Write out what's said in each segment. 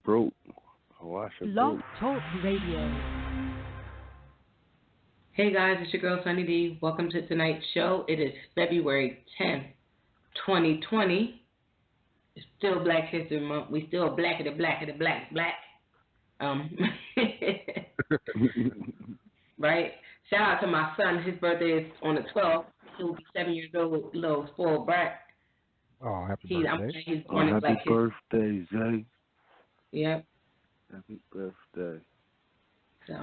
broke. Wash your Blog broke. Talk Radio. Hey guys, it's your girl Sunny D. Welcome to tonight's show. It is February 10th, 2020. It's still Black History Month. We still black. Right? Shout out to my son. His birthday is on the 12th. He'll be 7 years old. Little spoiled brat. Oh, happy birthday. He's born happy Black birthday, Zay. Yep. Happy birthday. So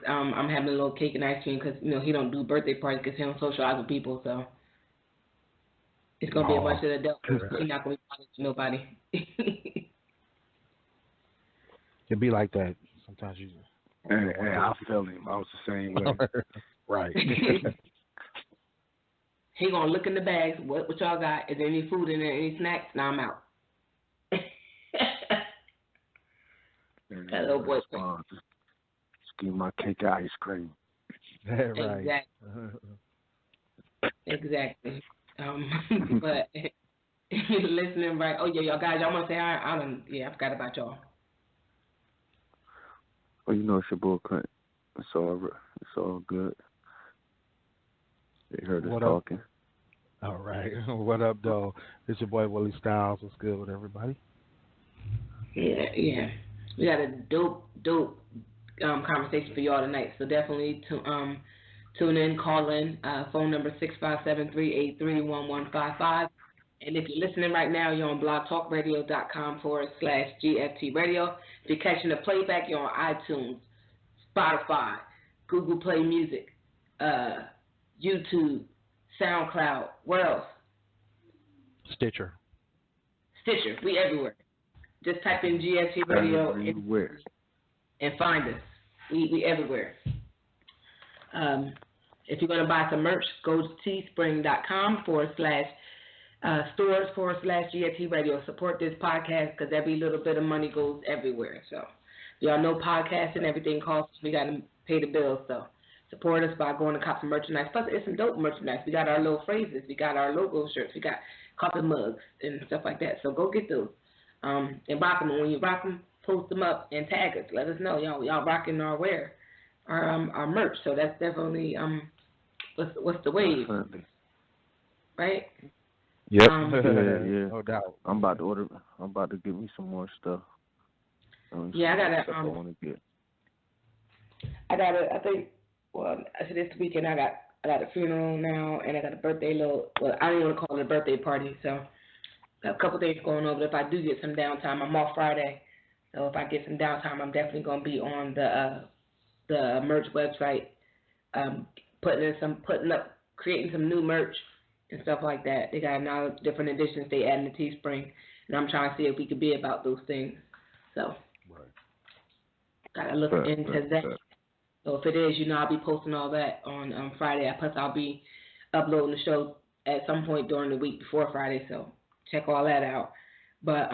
I'm having a little cake and ice cream because he don't do birthday parties because he don't socialize with people. So it's gonna be a bunch of adults. He's not gonna be bothered to nobody. It be like that sometimes. Hey, I feel him. I was the same way. Right. He gonna look in the bags. What y'all got? Is there any food in there? Any snacks? Now I'm out. That little boy. Just give my cake and ice cream. Right. Exactly. But listening, right? Oh yeah, y'all guys, y'all want to say hi? I forgot about y'all. Well, it's your boy Clint. It's all good. They heard us talking. All right. What up, though? It's your boy Willie Styles. What's good with everybody? Yeah. We got a dope conversation for y'all tonight. So definitely tune in, call in. Phone number 657-383-1155. And if you're listening right now, you're on blogtalkradio.com/GFT radio. If you're catching the playback, you're on iTunes, Spotify, Google Play Music, YouTube, SoundCloud. Where else? Stitcher. We everywhere. Just type in GFT radio and find us. We everywhere. If you're going to buy some merch, go to teespring.com/stores/GFT radio. Support this podcast because every little bit of money goes everywhere. So y'all know podcasting, everything costs. We got to pay the bills. So support us by going to cop some merchandise. Plus, it's some dope merchandise. We got our little phrases. We got our logo shirts. We got coffee mugs and stuff like that. So go get those. And rock them. And when you rock them, post them up and tag us. Let us know y'all rocking our wear, our merch. So that's definitely what's the wave, Definitely. right? Yep. Yeah. No doubt. I'm about to get me some more stuff. Yeah, I gotta. I want to get. I think. Well, this weekend I got a funeral now, and I got a birthday Well, I don't want to call it a birthday party, so. A couple things going on, but if I do get some downtime, I'm off Friday. So if I get some downtime, I'm definitely going to be on the merch website, creating some new merch and stuff like that. They got now different editions they add in the Teespring, and I'm trying to see if we could be about those things. So, gotta look into that. So if it is, I'll be posting all that on Friday. Plus, I'll be uploading the show at some point during the week before Friday. So. Check all that out. But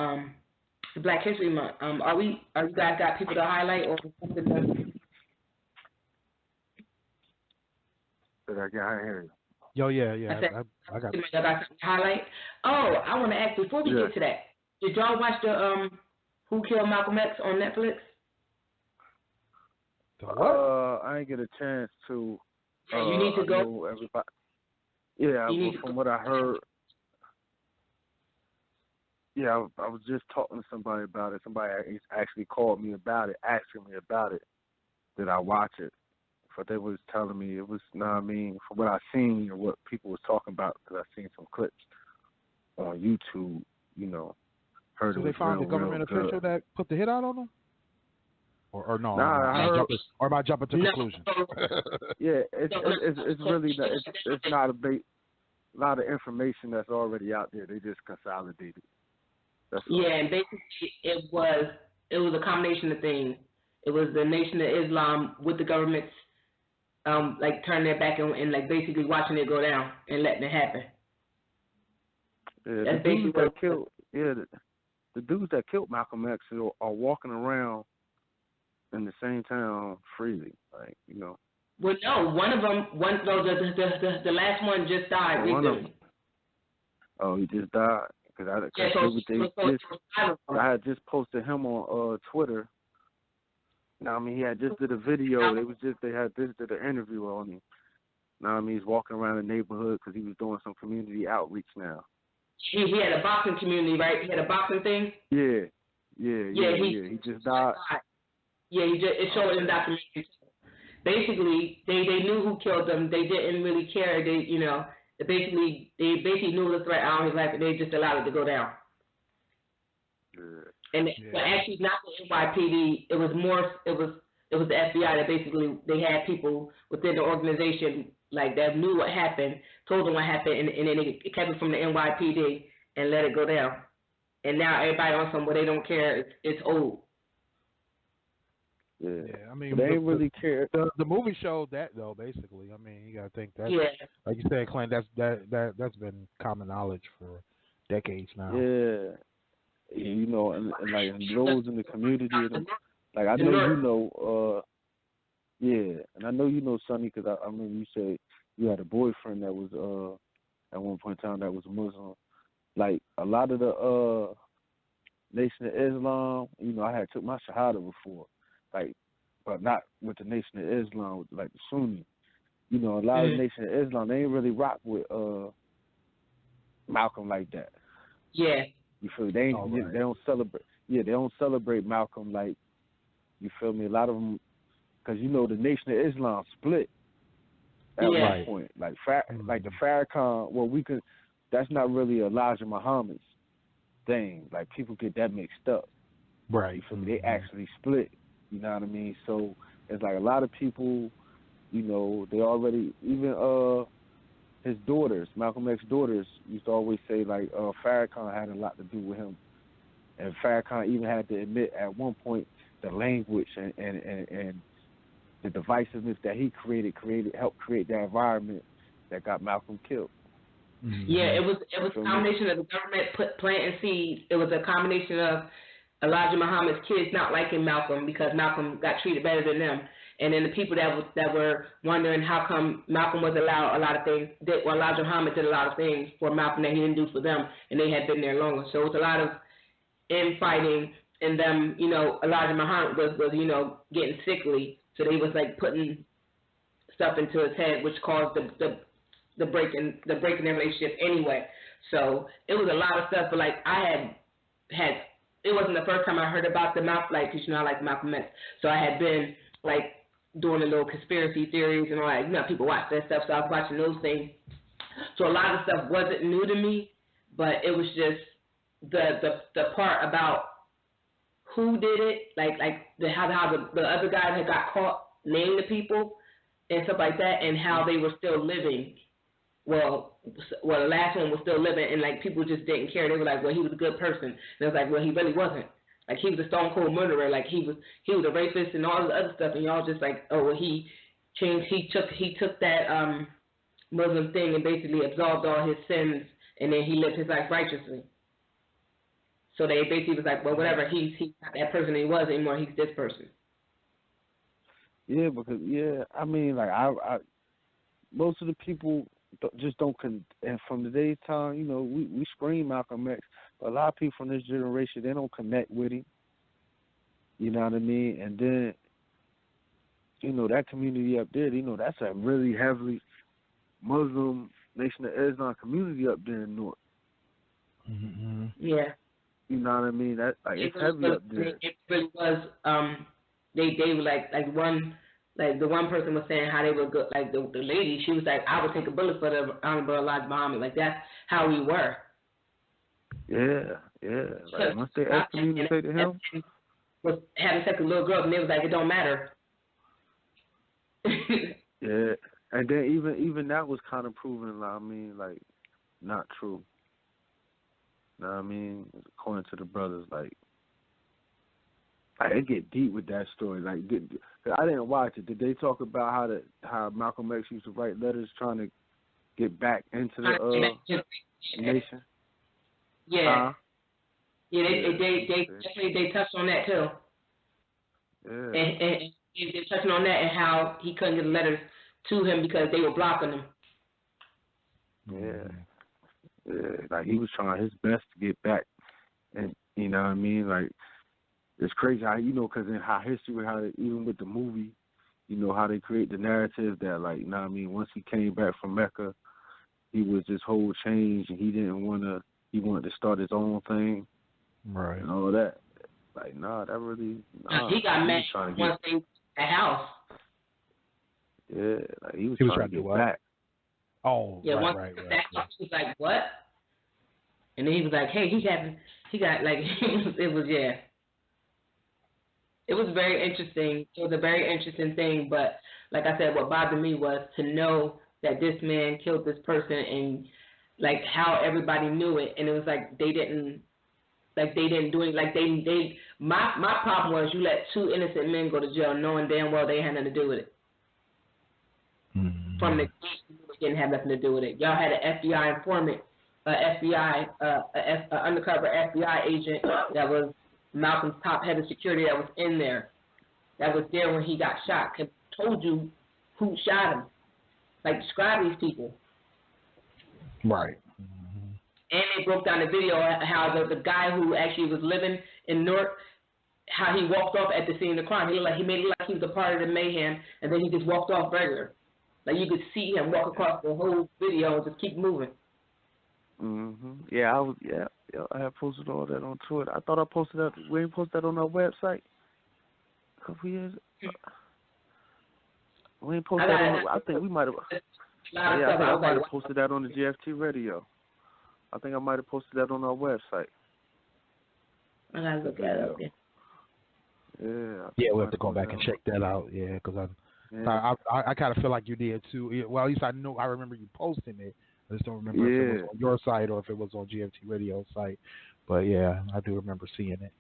Black History Month. Are you guys got people to highlight or something? I hear you. Yo, yeah. I got something to highlight. Oh, I want to ask before we get to that. Did y'all watch the Who Killed Malcolm X on Netflix? I didn't get a chance to. Yeah, you need to go. Everybody. Yeah, from what I heard. Yeah, I was just talking to somebody about it. Somebody actually called me about it, asking me about it. Did I watch it? But they was telling me it was, from what I seen or what people was talking about, because I seen some clips on YouTube, heard so it was they found real, the government real official that put the hit out on them? Or no? Nah, or am I jumping to conclusions? Yeah, it's really not, it's not a lot of information that's already out there. They just consolidated. And basically it was a combination of things. It was the Nation of Islam with the government's turning their back and basically watching it go down and letting it happen. Yeah, That's basically what killed. Yeah, the dudes that killed Malcolm X are walking around in the same town freely, Well, no, one of them, the last one just died recently. Oh, he just died. I had just posted him on Twitter. Now, I mean, he had just did a video. They had just did an interview on him. Now, I mean, he's walking around the neighborhood because he was doing some community outreach now. He had a boxing community, right? He had a boxing thing? Yeah. He just died. Yeah, it showed in the documentary. Basically, they knew who killed him. They didn't really care. They basically knew the threat on his life, and they just allowed it to go down. But actually, not the NYPD. It was the FBI that basically they had people within the organization like that knew what happened, told them what happened, and then they kept it from the NYPD and let it go down. And now everybody on some, they don't care. It's old. Yeah, I mean, they ain't really care. The movie showed that though. Basically, I mean, you gotta think that. Yeah. Like you said, Clint, that's been common knowledge for decades now. Yeah, you know, and like those in the community, like I know you know. And I know you know Sonny because I mean you said you had a boyfriend that was at one point in time that was Muslim. Like a lot of the Nation of Islam, you know, I had took my Shahada before. Like, but not with the Nation of Islam, like the Sunni. You know, a lot of the Nation of Islam, they ain't really rock with Malcolm like that. Yeah. You feel me? They don't celebrate. Yeah, they don't celebrate Malcolm like. You feel me? A lot of them, because you know the Nation of Islam split at one point. Like the Farrakhan. Well, that's not really Elijah Muhammad's thing. Like people get that mixed up. Right. You feel me? They actually split. You know what I mean? So it's like a lot of people, you know, they already, even his daughters, Malcolm X's daughters, used to always say like Farrakhan had a lot to do with him. And Farrakhan even had to admit at one point the language and the divisiveness that he helped create that environment that got Malcolm killed. Mm-hmm. Yeah, it was a combination of the government planting seeds. It was a combination of Elijah Muhammad's kids not liking Malcolm because Malcolm got treated better than them, and then the people that were wondering how come Malcolm was allowed a lot of things. Elijah Muhammad did a lot of things for Malcolm that he didn't do for them, and they had been there longer. So it was a lot of infighting, and them, you know, Elijah Muhammad was you know, getting sickly, so they was like putting stuff into his head, which caused the break in their relationship anyway. So it was a lot of stuff, but like I had it wasn't the first time I heard about the Malcolm, like, because, you know, I like Malcolm X. So I had been, like, doing the little conspiracy theories and all that. You know, people watch that stuff, so I was watching those things. So a lot of stuff wasn't new to me, but it was just the part about who did it, how the other guys had got caught, named the people, and stuff like that, and how they were still living. Well, the last one was still living, and like people just didn't care. They were like, "Well, he was a good person." And it was like, "Well, he really wasn't. Like he was a stone cold murderer. Like he was a rapist and all the other stuff." And y'all just like, "Oh, well, he changed. He took that Muslim thing and basically absolved all his sins, and then he lived his life righteously." So they basically was like, "Well, whatever. He's not that person he was anymore. He's this person." Yeah, because I mean, like I most of the people just don't and from today's time, you know, we scream Malcolm X, but a lot of people from this generation, they don't connect with him. You know what I mean? And then, you know, that community up there, you know, that's a really heavily Muslim Nation of Islam community up there in North. Mm-hmm. Yeah. You know what I mean? That like it's heavy up there. It really was. They were like one. Like the one person was saying how they were good. Like the lady, she was like, "I would take a bullet for the Honorable Elijah Muhammad." Like that's how we were. Yeah. Like once they excommunicated him, was having sex with a little girl, and they was like, "It don't matter." Yeah, and then even that was kind of proven. I mean, like not true. You know what I mean? According to the brothers, like it get deep with that story. Like, I didn't watch it. Did they talk about how Malcolm X used to write letters trying to get back into the nation? Yeah. They touched on that too. Yeah. And they touching on that and how he couldn't get letters to him because they were blocking him. Yeah. Like he was trying his best to get back, and you know what I mean. Like it's crazy how because in how history, even with the movie, how they create the narrative that like you know what I mean. Once he came back from Mecca, he was this whole change, and he didn't want to. He wanted to start his own thing, right? And all of that. Like that really. He got mad once they the house. Yeah, like he was trying to get what? back. Oh, yeah, right. He was like, what? And then he was like, hey, he got like, it was It was very interesting. It was a very interesting thing, but like I said, what bothered me was to know that this man killed this person and like how everybody knew it, and it was like they didn't do it. Like my problem was you let two innocent men go to jail knowing damn well they had nothing to do with it. Mm-hmm. From the gate, you didn't have nothing to do with it. Y'all had an FBI informant, an undercover FBI agent that was Malcolm's top head of security that was in there, that was there when he got shot, and told you who shot him. Like, describe these people. Right. Mm-hmm. And they broke down the video how the guy who actually was living in Newark, how he walked off at the scene of the crime. He made it look like he was a part of the mayhem, and then he just walked off regular. Like, you could see him walk across the whole video and just keep moving. Yeah, I had posted all that on Twitter. I thought I posted that. We ain't posted that on our website a couple years. We ain't posted that on. I think we might have. I think I might have posted that on the GFT radio. I think I might have posted that on our website. I gotta look at it. Okay. Yeah, we'll have to go back and check that out. Yeah, because I kind of feel like you did too. Well, at least I remember you posting it. I just don't remember if it was on your site or if it was on GFT Radio site. But yeah, I do remember seeing it.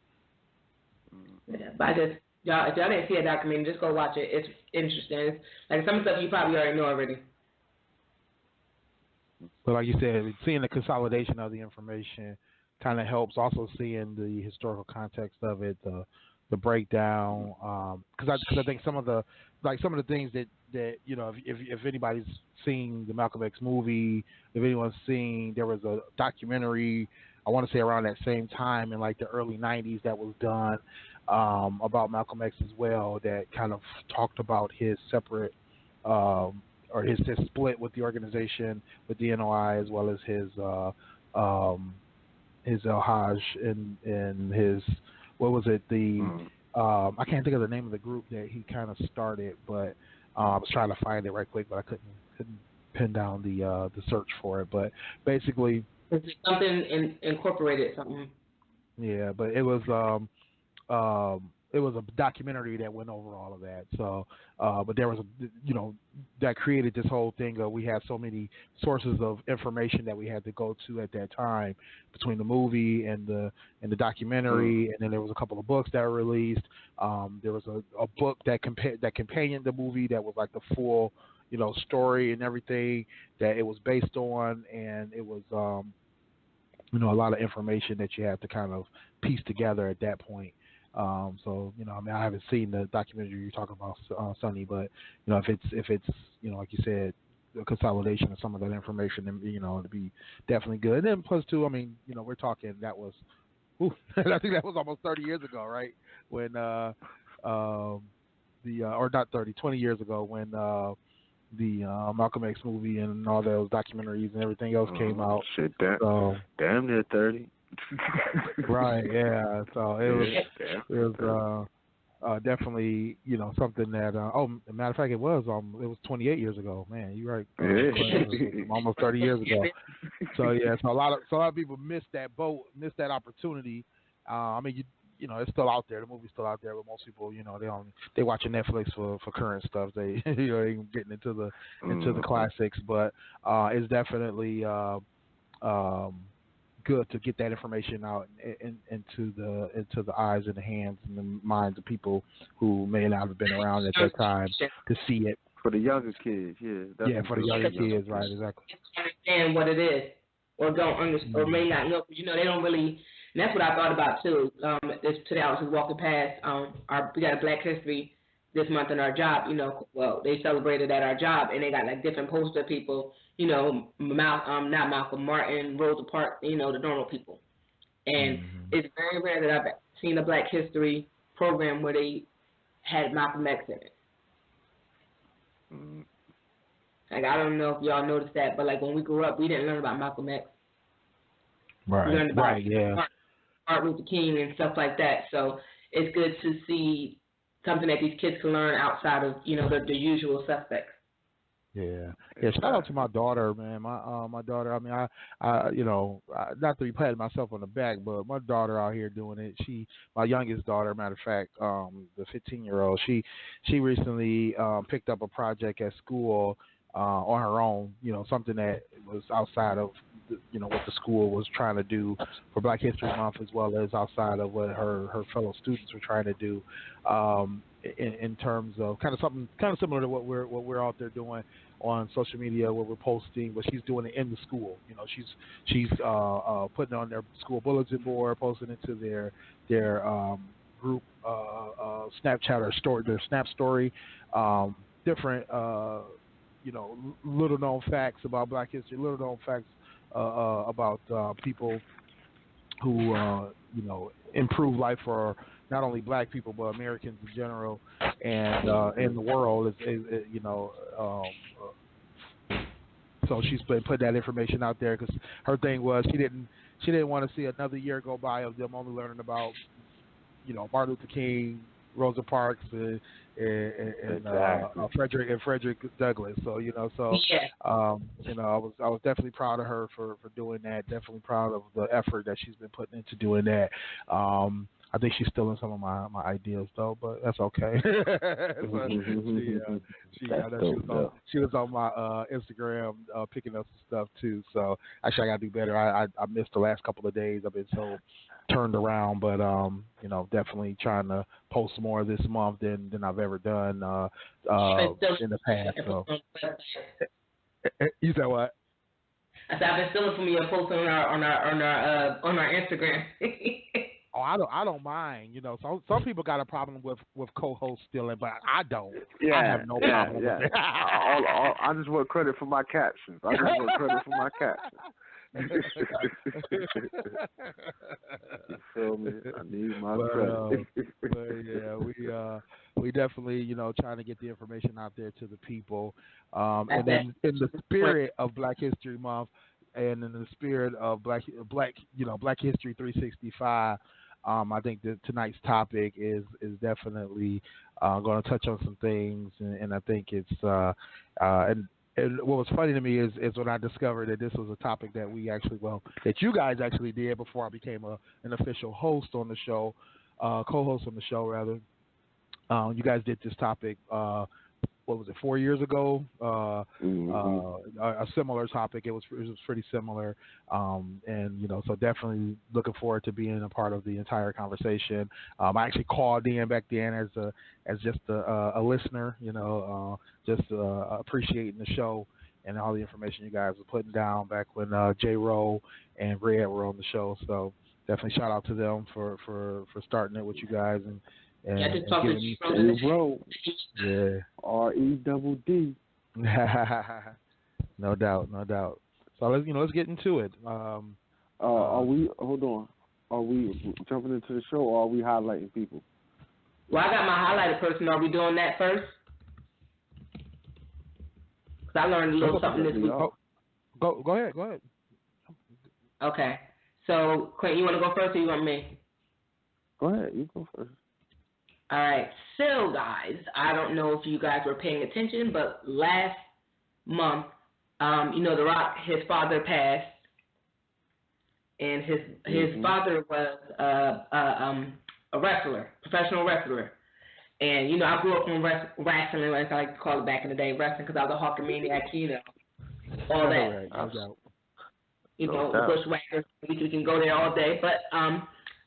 Yeah, but if y'all didn't see a documentary, just go watch it. It's interesting. It's, like some stuff you probably already know already. But like you said, seeing the consolidation of the information kind of helps. Also seeing the historical context of it, the breakdown. Because I think some of the things that if anybody's seen the Malcolm X movie, if anyone's seen, there was a documentary, I want to say around that same time in like the early 90s that was done about Malcolm X as well, that kind of talked about his separate or his split with the organization, with DNOI, as well as his El Hajj and his, what was it, I can't think of the name of the group that he kind of started, but I was trying to find it right quick, but I couldn't pin down the search for it. But basically, it's something incorporated something. Yeah, but it was a documentary that went over all of that. So, but there was that created this whole thing of we had so many sources of information that we had to go to at that time between the movie and the documentary, and then there was a couple of books that were released. There was a book that companioned the movie that was like the full story and everything that it was based on, and it was a lot of information that you have to kind of piece together at that point. So I haven't seen the documentary you're talking about, Sonny, but if it's like you said, the consolidation of some of that information, and it'd be definitely good. And then plus too, we're talking that was, I think that was almost 30 years ago, right? When or not 30, 20 years ago when the Malcolm X movie and all those documentaries and everything else came out. Shit, damn near 30. Right, yeah. So it was definitely something that. As a matter of fact, it was 28 years ago. Man, you're right. Almost 30 years ago. So yeah, so a lot of people missed that boat, missed that opportunity. It's still out there. The movie's still out there, but most people, they watching Netflix for current stuff. They ain't getting into the classics, but it's definitely good to get that information out into the eyes and the hands and the minds of people who may not have been around at that time to see it. For the younger kids, for the younger kids, right, exactly. Understand what it is, or don't understand, or may not know, because they don't really. And that's what I thought about too. Today I was just walking past. We got a Black History this month in our job, well, they celebrated at our job, and they got like different poster people, not Malcolm, Martin, Rosa Parks, the normal people. And it's very rare that I've seen a Black History program where they had Malcolm X in it. Like, I don't know if y'all noticed that, but like when we grew up, we didn't learn about Malcolm X. Right. We learned about Yeah. Martin Luther King and stuff like that. So it's good to see something that these kids can learn outside of the usual suspects. Yeah. Shout out to my daughter, man. My daughter. I mean, I not to be patting myself on the back, but my daughter out here doing it. My youngest daughter, matter of fact, the 15-year-old. She recently picked up a project at school on her own. Something that was outside of what the school was trying to do for Black History Month, as well as outside of what her fellow students were trying to do. In terms of kind of something kind of similar to what we're out there doing on social media, where we're posting, but she's doing it in the school. She's putting on their school bulletin board, posting it to their group Snapchat or story, their Snap story, different little known facts about Black history, little known facts about people who improve life for not only Black people but Americans in general, and in the world. So she's been putting that information out there because her thing was she didn't want to see another year go by of them only learning about Martin Luther King, Rosa Parks, and Frederick Douglass. So I was definitely proud of her for doing that. Definitely proud of the effort that she's been putting into doing that. I think she's stealing some of my ideas though, but that's okay. She was on my Instagram picking up some stuff too. So actually, I gotta do better. I missed the last couple of days. I've been so turned around, but definitely trying to post more this month than I've ever done in the past. So you said what? I said I've been stealing from you and posting on our Instagram. Oh, I don't mind. Some people got a problem with co-host stealing, but I don't. Yeah, I have no problem with it. I just want credit for my captions. You feel me? I need my credit. But yeah, we definitely trying to get the information out there to the people, and then in the spirit of Black History Month, and in the spirit of Black History 365. I think that tonight's topic is definitely going to touch on some things, and I think it's and what was funny to me is when I discovered that this was a topic that that you guys actually did before I became an official host on the show, co-host on the show rather. You guys did this topic. What was it, 4 years ago? A similar topic. It was pretty similar, and so definitely looking forward to being a part of the entire conversation. I actually called in back then as just a listener, just appreciating the show and all the information you guys were putting down back when J. Rowe and Red were on the show. So definitely shout out to them for starting it with you guys and just talking to yeah. REDD. No doubt. So let's get into it. Are we? Hold on. Are we jumping into the show, or are we highlighting people? Well, I got my highlighted person. Are we doing that first? Because I learned a little something this week. Go ahead. Okay. So, Clint, you want to go first, or you want me? Go ahead. You go first. All right, so guys, I don't know if you guys were paying attention, but last month, The Rock, his father passed, and his father was a wrestler, professional wrestler, and I grew up on wrestling, as I like to call it back in the day, wrestling, because I was a Hulkamaniac, all that, Bushwhackers. We can go there all day, but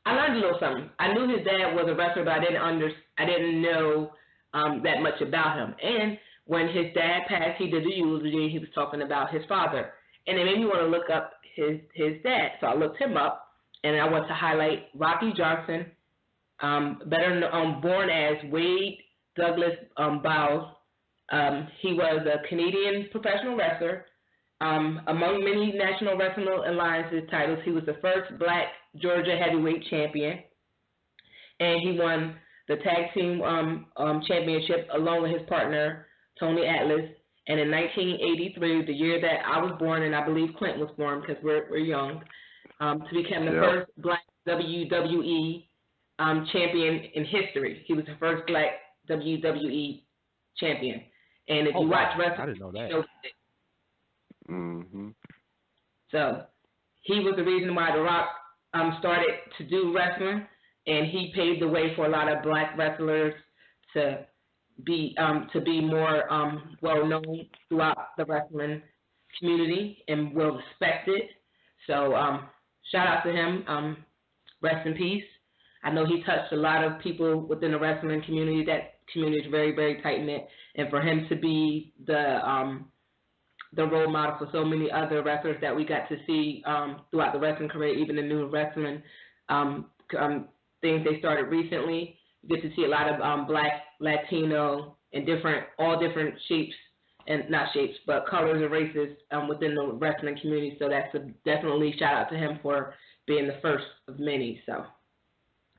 I learned a little something. I knew his dad was a wrestler, but I didn't know that much about him. And when his dad passed, he did the eulogy. He was talking about his father, and it made me want to look up his dad. So I looked him up, and I want to highlight Rocky Johnson, better known, born as Wade Douglas Bowles. He was a Canadian professional wrestler. Among many National Wrestling Alliance's titles, he was the first black Georgia heavyweight champion, and he won the tag team championship along with his partner, Tony Atlas. And in 1983, the year that I was born, and I believe Clint was born because we're young, to become the first black WWE champion in history. He was the first black WWE champion. And if you watch wrestling, I didn't know that. You know So he was the reason why The Rock started to do wrestling, and he paved the way for a lot of black wrestlers to be more well known throughout the wrestling community and well respected. So shout out to him. Rest in peace. I know he touched a lot of people within the wrestling community. That community is very, very tight knit, and for him to be the role model for so many other wrestlers that we got to see throughout the wrestling career, even the new wrestling things they started recently. You get to see a lot of black, Latino, and all different shapes, and not shapes, but colors and races within the wrestling community. So that's definitely shout out to him for being the first of many. So.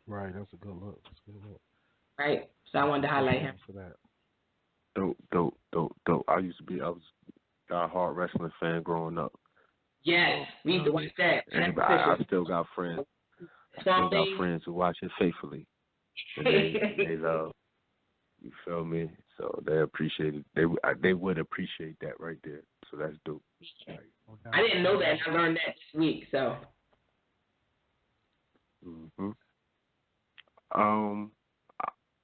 Right, that's a good look. Right, so I wanted to highlight him for that. Dope. I was a hard wrestling fan growing up. Yes, we used to watch that. I still got friends. Who watch it faithfully. And they love. You feel me? So they appreciate it. They would appreciate that right there. So that's dope. I didn't know that. I learned that this week. So.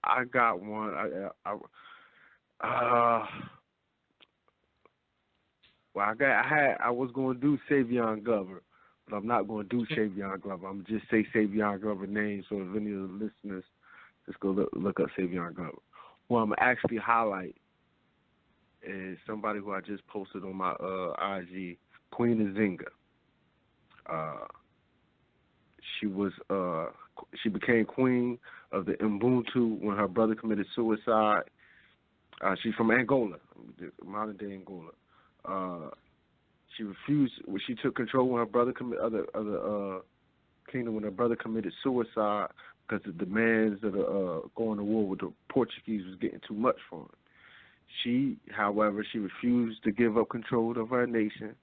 I got one. I was going to do Savion Glover, but I'm not going to do Savion Glover. I'm going to just say Savion Glover name, so if any of the listeners just go look up Savion Glover. Who I'm going to actually highlight is somebody who I just posted on my IG, Queen Nzinga. She became queen of the Ubuntu when her brother committed suicide. She's from Angola, modern day Angola. She refused. She took control when her brother committed kingdom when her brother committed suicide because the demands of going to war with the Portuguese was getting too much for her. However, she refused to give up control of her nation.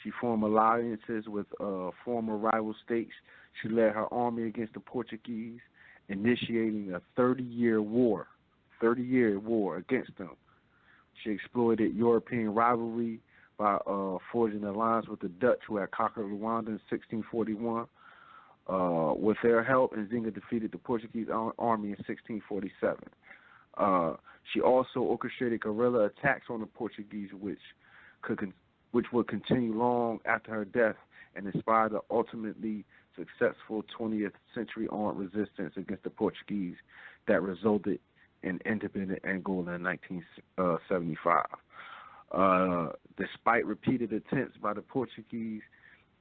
She formed alliances with former rival states. She led her army against the Portuguese, initiating a 30-year war against them. She exploited European rivalry by forging an alliance with the Dutch, who had conquered Rwanda in 1641. With their help, Nzinga defeated the Portuguese army in 1647. She also orchestrated guerrilla attacks on the Portuguese, which would continue long after her death and inspire the ultimately successful 20th century armed resistance against the Portuguese that resulted in independent Angola in 1975. Despite repeated attempts by the Portuguese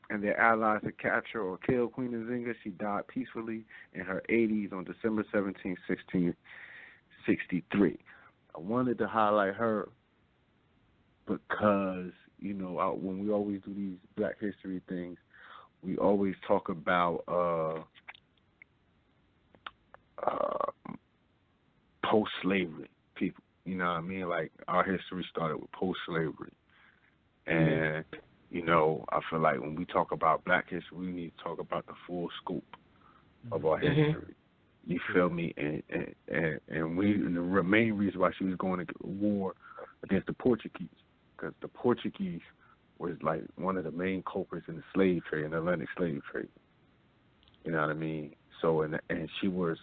and their allies to capture or kill Queen Nzinga, she died peacefully in her 80s on December 17, 1663. I wanted to highlight her because, when we always do these Black History things, we always talk about post-slavery people. You know what I mean? Like, our history started with post-slavery. And, I feel like when we talk about Black history, we need to talk about the full scope of our history. You feel me? And the main reason why she was going to war against the Portuguese, because the Portuguese was like one of the main culprits in the slave trade, in the Atlantic slave trade. You know what I mean? So, and she was,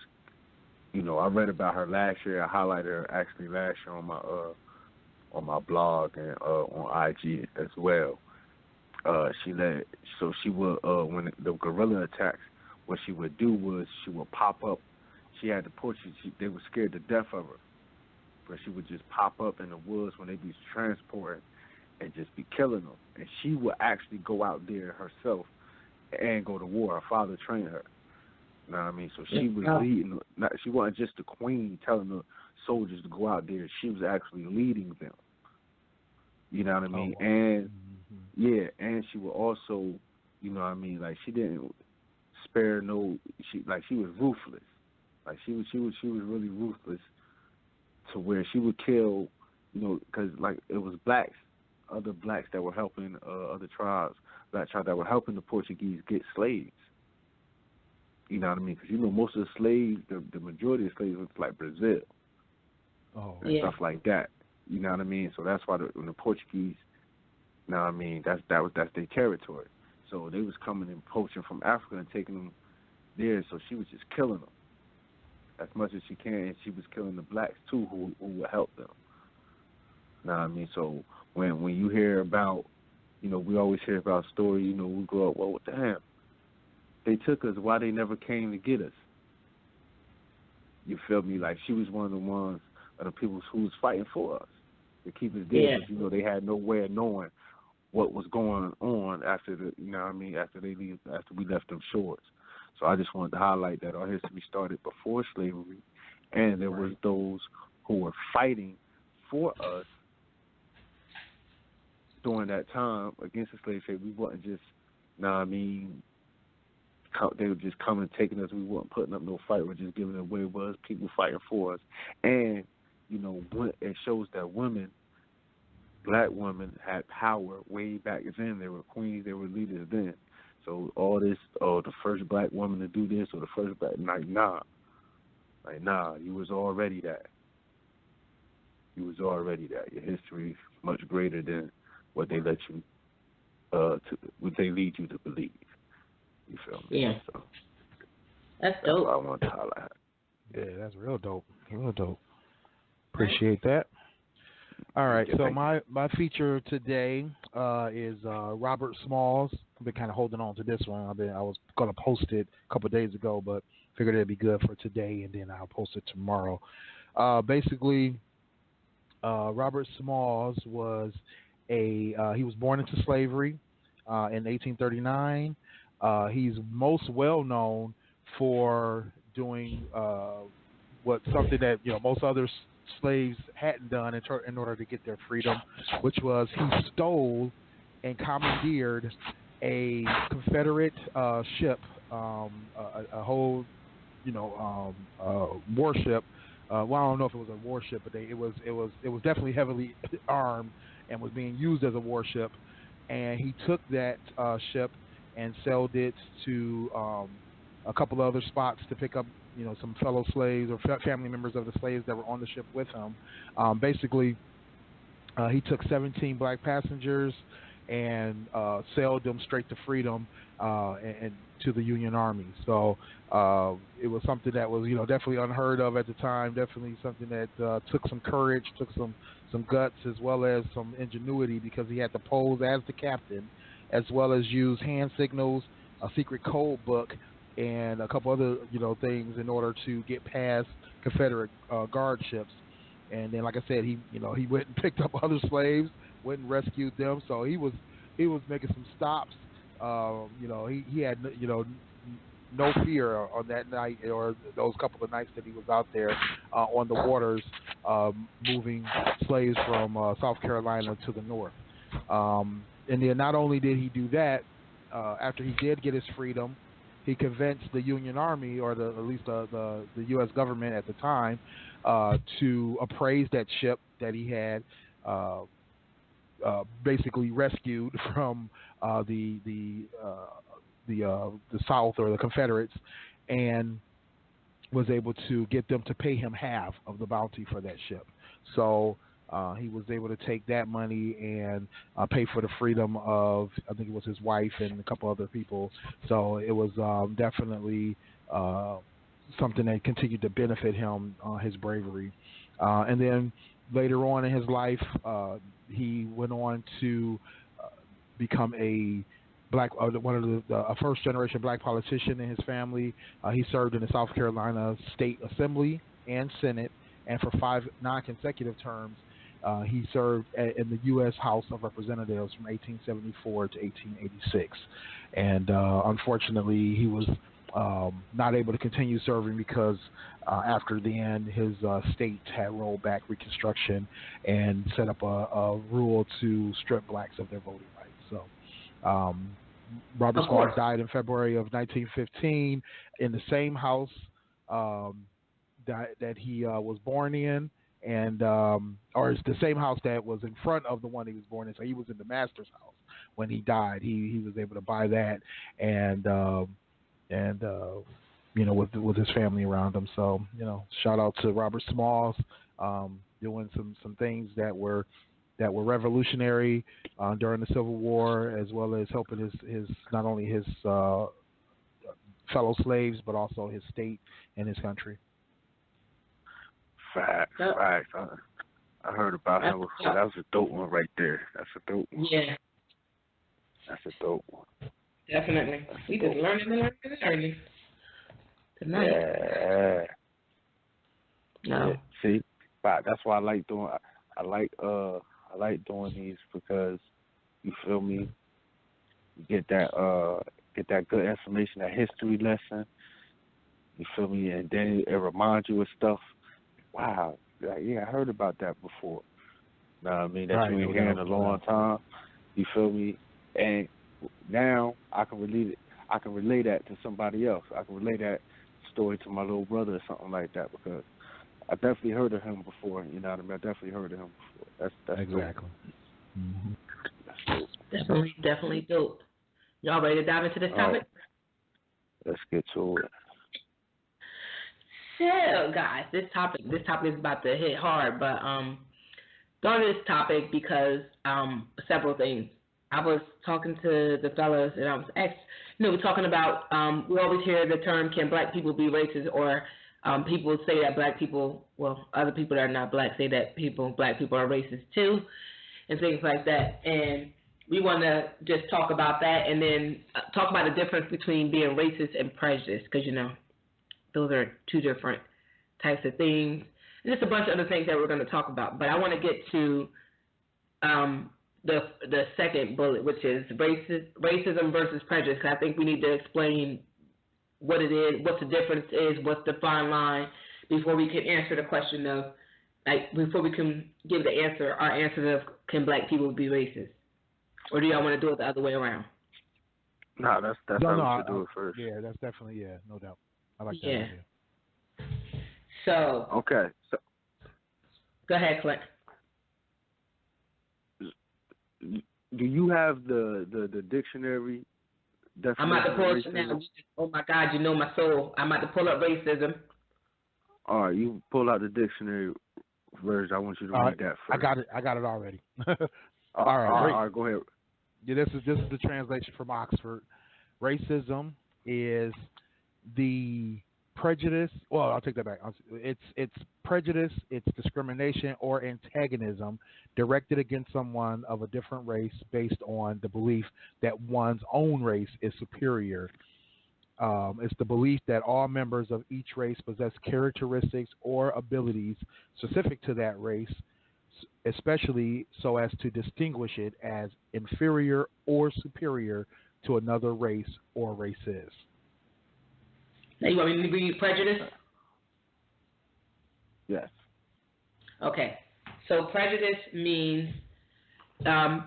I read about her last year. I highlighted her actually last year on my blog and on IG as well. She would when the guerrilla attacks, what she would do was she would pop up. She had the Portuguese, they were scared to death of her, but she would just pop up in the woods when they be transporting and just be killing them. And she would actually go out there herself and go to war. Her father trained her. You know what I mean? So she was leading. She wasn't just the queen telling the soldiers to go out there. She was actually leading them. You know what I mean? Wow. And yeah, and she would also, you know what I mean? Like she didn't spare no. She was ruthless. Like she was really ruthless to where she would kill, you know, because like it was blacks, other blacks that were helping other tribes, black tribes that were helping the Portuguese get slaves. You know what I mean? Because you know most of the slaves, the majority of slaves was like Brazil and stuff like that. You know what I mean? So that's why when the Portuguese, you know what I mean, that's their territory. So they was coming and poaching from Africa and taking them there. So she was just killing them as much as she can, and she was killing the blacks too, who would help them. You know what I mean? So when you hear about, you know, we always hear about stories. You know, we grow up, well, what the hell? They took us. Why they never came to get us? You feel me? Like she was one of the ones of the people who was fighting for us to keep us there. Because, you know, they had no way of knowing what was going on after you know what I mean, after we left them shores. So I just wanted to highlight that our history started before slavery, and there was those who were fighting for us during that time against the slave trade. We wasn't just, you know what I mean, they were just coming and taking us. We weren't putting up no fight. We're just giving it away. It was people fighting for us. And, you know, it shows that women, black women, had power way back then. They were queens. They were leaders then. So all this, the first black woman to do this or the first black, nah. You was already that. You was already that. Your history is much greater than what they let you, what they lead you to believe. You feel me? Yeah. So that's dope. what I want to highlight. Yeah, that's real dope. Real dope. Appreciate that. All right, so my feature today is Robert Smalls. I've been kind of holding on to this one. I was going to post it a couple of days ago, but figured it'd be good for today, and then I'll post it tomorrow. Basically, Robert Smalls was he was born into slavery in 1839. He's most well known for doing something that most other slaves hadn't done in order to get their freedom, which was he stole and commandeered a Confederate ship, a whole warship. Well, I don't know if it was a warship, but it was definitely heavily armed and was being used as a warship. And he took that ship and sold it to a couple of other spots to pick up, some fellow slaves or family members of the slaves that were on the ship with him. Basically, he took 17 black passengers and sailed them straight to freedom and to the Union Army. So it was something that was, definitely unheard of at the time. Definitely something that took some courage, took some guts, as well as some ingenuity, because he had to pose as the captain, as well as use hand signals, a secret code book, and a couple other things in order to get past Confederate guard ships. And then, like I said, he went and picked up other slaves, went and rescued them. So he was making some stops. He had no fear on that night or those couple of nights that he was out there on the waters, moving slaves from South Carolina to the north. And then not only did he do that, after he did get his freedom, he convinced the Union Army, or at least the U.S. government at the time, to appraise that ship that he had basically rescued from the South or the Confederates, and was able to get them to pay him half of the bounty for that ship. So he was able to take that money and pay for the freedom of, I think it was his wife and a couple other people. So it was definitely something that continued to benefit him, his bravery. And then later on in his life, he went on to become a one of the first generation black politician in his family. He served in the South Carolina State Assembly and Senate, and for 5 non-consecutive terms, he served in the U.S. House of Representatives from 1874 to 1886. And unfortunately, he was not able to continue serving because after the end, his state had rolled back Reconstruction and set up a rule to strip blacks of their voting rights. So Robert Smalls died in February of 1915 in the same house that he was born in, and or it's the same house that was in front of the one he was born in. So he was in the master's house when he died. He was able to buy that, and you know, with his family around him. So, you know, shout out to Robert Smalls, doing some things that were revolutionary during the Civil War, as well as helping his not only his fellow slaves but also his state and his country. Facts. I heard about him before. That was a dope one right there. That's a dope one. Yeah. That's a dope one. Definitely. We just learning tonight. Yeah. No. Yeah. See, that's why I like doing. I like doing these because you feel me. You get that good information, that history lesson. You feel me, and then it reminds you of stuff. Wow, yeah, I heard about that before. Know what I mean? That you ain't hear in a long time. You feel me? And now I can relate that to somebody else. I can relate that story to my little brother or something like that because I definitely heard of him before. You know what I mean? I definitely heard of him before. That's exactly. Dope. Mm-hmm. That's dope. Definitely dope. Y'all ready to dive into this topic? Let's get to it. So, guys, this topic is about to hit hard, but on this topic because several things. I was talking to the fellas and I was we're talking about we always hear the term "can black people be racist?" or people say that black people, well, other people that are not black say that black people are racist too, and things like that. And we want to just talk about that and then talk about the difference between being racist and prejudice, because you know those are two different types of things. And just a bunch of other things that we're going to talk about. But I want to get to the second bullet, which is racism versus prejudice. I think we need to explain what it is, what the difference is, what's the fine line, before we can answer the question of, before we can give our answer of, can black people be racist? Or do y'all want to do it the other way around? No, that's how we should do it first. Yeah, that's definitely, no doubt. I like that idea. So. Okay. So. Go ahead, Clint. Do you have the dictionary definition? I'm about to pull it now. Oh my God, you know my soul. I'm about to pull up racism. All right, you pull out the dictionary version. I want you to read that first. I got it already. All right, go ahead. Yeah, this is the translation from Oxford. Racism is the prejudice. Well, I'll take that back. It's prejudice, it's discrimination or antagonism directed against someone of a different race based on the belief that one's own race is superior. It's the belief that all members of each race possess characteristics or abilities specific to that race, especially so as to distinguish it as inferior or superior to another race or races. Now, you want me to read prejudice? Yes. Okay. So prejudice means a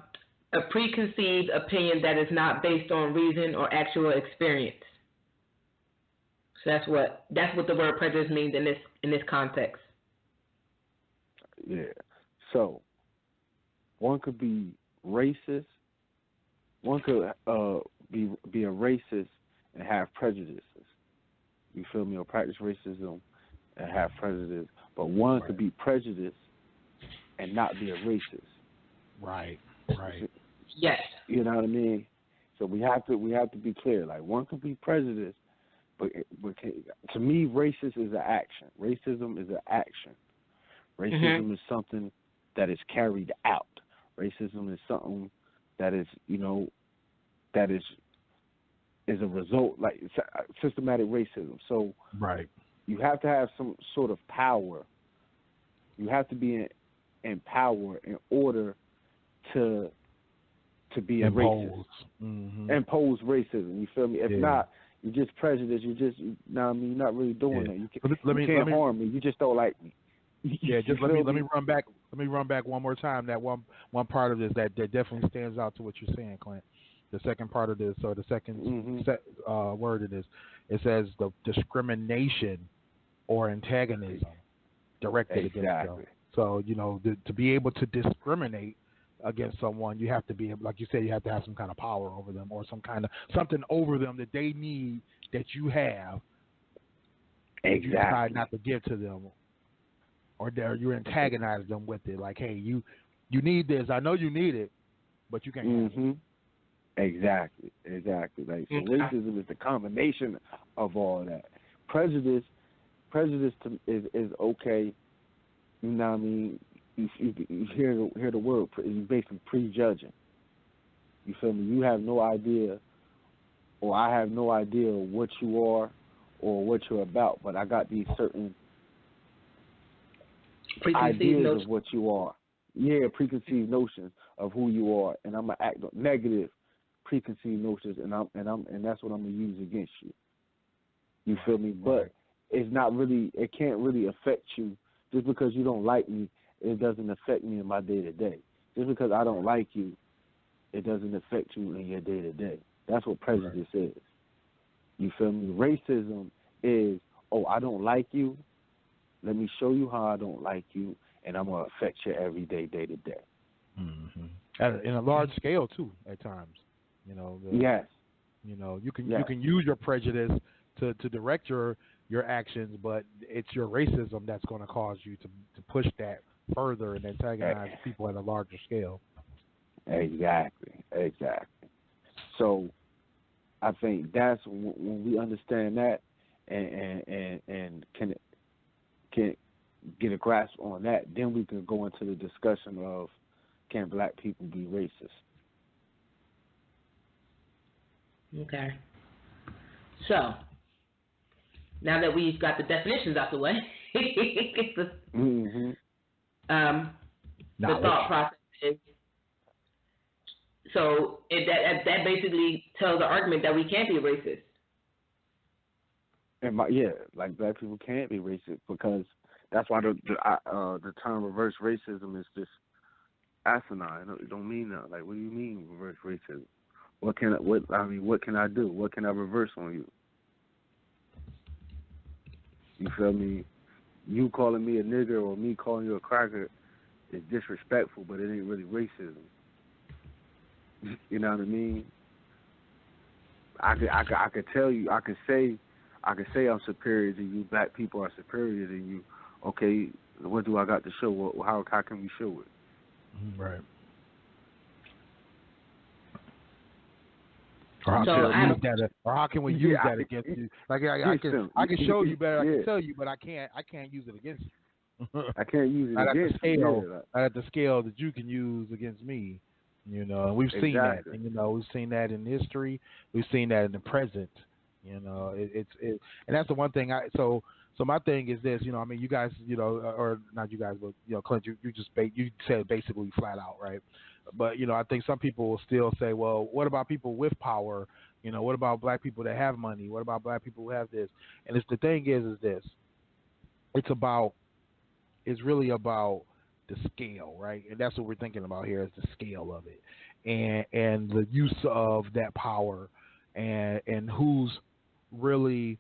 preconceived opinion that is not based on reason or actual experience. So that's what the word prejudice means in this context. Yeah. So one could be racist. One could be a racist and have prejudices. You feel me? Or practice racism and have prejudice. But one could be prejudiced and not be a racist. Right. Yes. You know what I mean? So we have to be clear. Like, one could be prejudiced, but to me, racist is an action. Racism is an action. Racism is something that is carried out. Racism is something that is, that is a result, like systematic racism. So you have to have some sort of power. You have to be in power in order to be a racist. Impose racism. You feel me? If not, You're just prejudiced. You just, you know what I mean, you're not really doing it. You can't harm me. You just don't like me. Yeah, just let me run back. Let me run back one more time. That one part of this that definitely stands out to what you're saying, Clint. The second part of this, or the second word of this, it says the discrimination or antagonism directed against them. So, you know, to be able to discriminate against someone, you have to be, like you said, you have to have some kind of power over them, or something over them that they need that you have. Exactly. You decide not to give to them, or you antagonize them with it. Like, hey, you need this. I know you need it, but you can't have it. Exactly. Like, so racism is the combination of all that. Prejudice is okay. You know what I mean? You hear the word. You basically prejudging. You feel me? You have no idea, or I have no idea what you are or what you're about. But I got these certain ideas of what you are. Yeah, preconceived notions of who you are, and I'm gonna act on negative preconceived notions, and that's what I'm gonna use against you. You feel me? But it's not really. It can't really affect you just because you don't like me. It doesn't affect me in my day to day. Just because I don't like you, it doesn't affect you in your day to day. That's what prejudice is. You feel me? Racism is, I don't like you. Let me show you how I don't like you, and I'm gonna affect your everyday, day to day. In a large scale too, at times. You know. Yes. You know, you can use your prejudice to direct your actions, but it's your racism that's going to cause you to push that further and antagonize people at a larger scale. Exactly. So I think that's when we understand that and can get a grasp on that, then we can go into the discussion of, can black people be racist? Okay. So, now that we've got the definitions out the way, the thought process is, so that basically tells the argument that we can't be racist. And like black people can't be racist, because that's why the term reverse racism is just asinine. It don't mean that. Like, what do you mean reverse racism? What can I do? What can I reverse on you? You feel me? You calling me a nigger or me calling you a cracker is disrespectful, but it ain't really racism. You know what I mean? I could tell you, I could say I'm superior to you. Black people are superior to you. Okay, what do I got to show? How can we show it? Right. How can we use that against you? Like I can show you better. I can tell you, but I can't use it against you. I can't use it against you. Not at the scale that you can use against me. You know, and we've seen that. And, you know, we've seen that in history. We've seen that in the present. You know, and that's the one thing. So my thing is this. You know, I mean, you guys, you know, or not you guys, but you know, Clint, you said basically flat out, right? But, you know, I think some people will still say, well, what about people with power? You know, what about black people that have money? What about black people who have this? And the thing is this. It's really about the scale, right? And that's what we're thinking about here, is the scale of it. And the use of that power and who's really,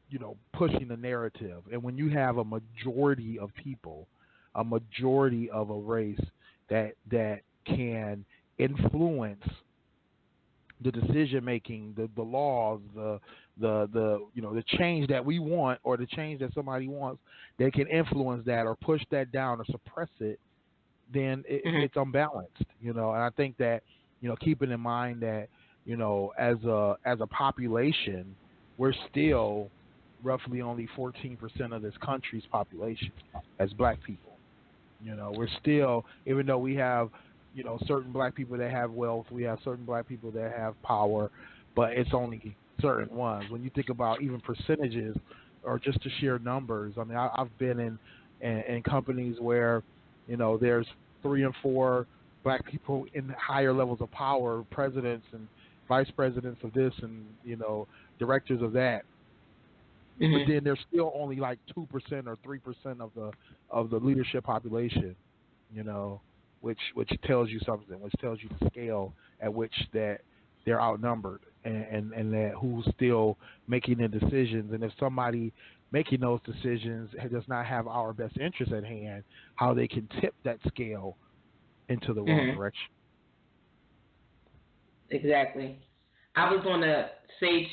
you know, pushing the narrative. And when you have a majority of people, a majority of a race that can influence the decision making, the laws, the you know, the change that we want or the change that somebody wants, they can influence that or push that down or suppress it, then it's unbalanced, you know. And I think that, you know, keeping in mind that, you know, as a population, we're still roughly only 14% of this country's population as black people. You know, we're still, even though we have, you know, certain black people that have wealth, we have certain black people that have power, but it's only certain ones. When you think about even percentages or just the sheer numbers, I mean, I've been in companies where, you know, there's 3 and 4 black people in higher levels of power, presidents vice presidents of this, and directors of that. But then there's still only like 2% or 3% of the leadership population, which tells you something, which tells you the scale at which that they're outnumbered, and that who's still making the decisions. And if somebody making those decisions does not have our best interest at hand, how they can tip that scale into the wrong direction. Exactly. I was going to say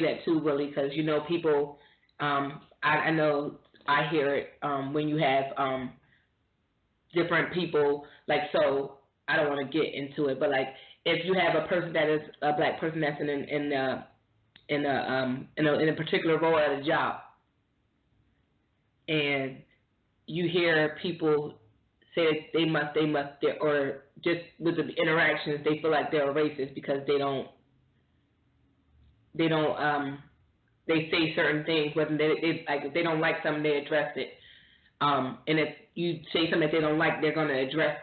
that too, Willie, because people. I know I hear it when you have different people. Like, so I don't want to get into it, but like if you have a person that is a black person that's in a particular role at a job, and you hear people say they must, or just with the interactions, they feel like they're racist because they say certain things, whether they like, if they don't like something, they address it. And if you say something that they don't like, they're going to address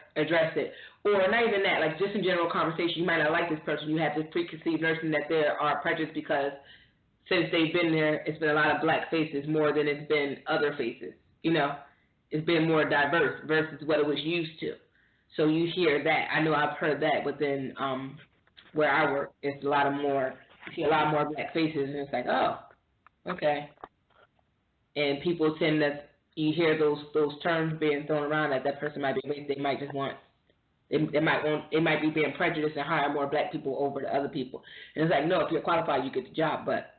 it. Or not even that, like just in general conversation, you might not like this person. You have this preconceived notion that there are prejudice because since they've been there, it's been a lot of black faces more than it's been other faces. It's been more diverse versus what it was used to. So you hear that. I know I've heard that within where I work. It's a lot more. You see a lot more black faces, and it's like, oh, okay. And people tend to, you hear those terms being thrown around that person might be racist. They might just want, it might be being prejudiced and hire more black people over the other people. And it's like, no, if you're qualified, you get the job. But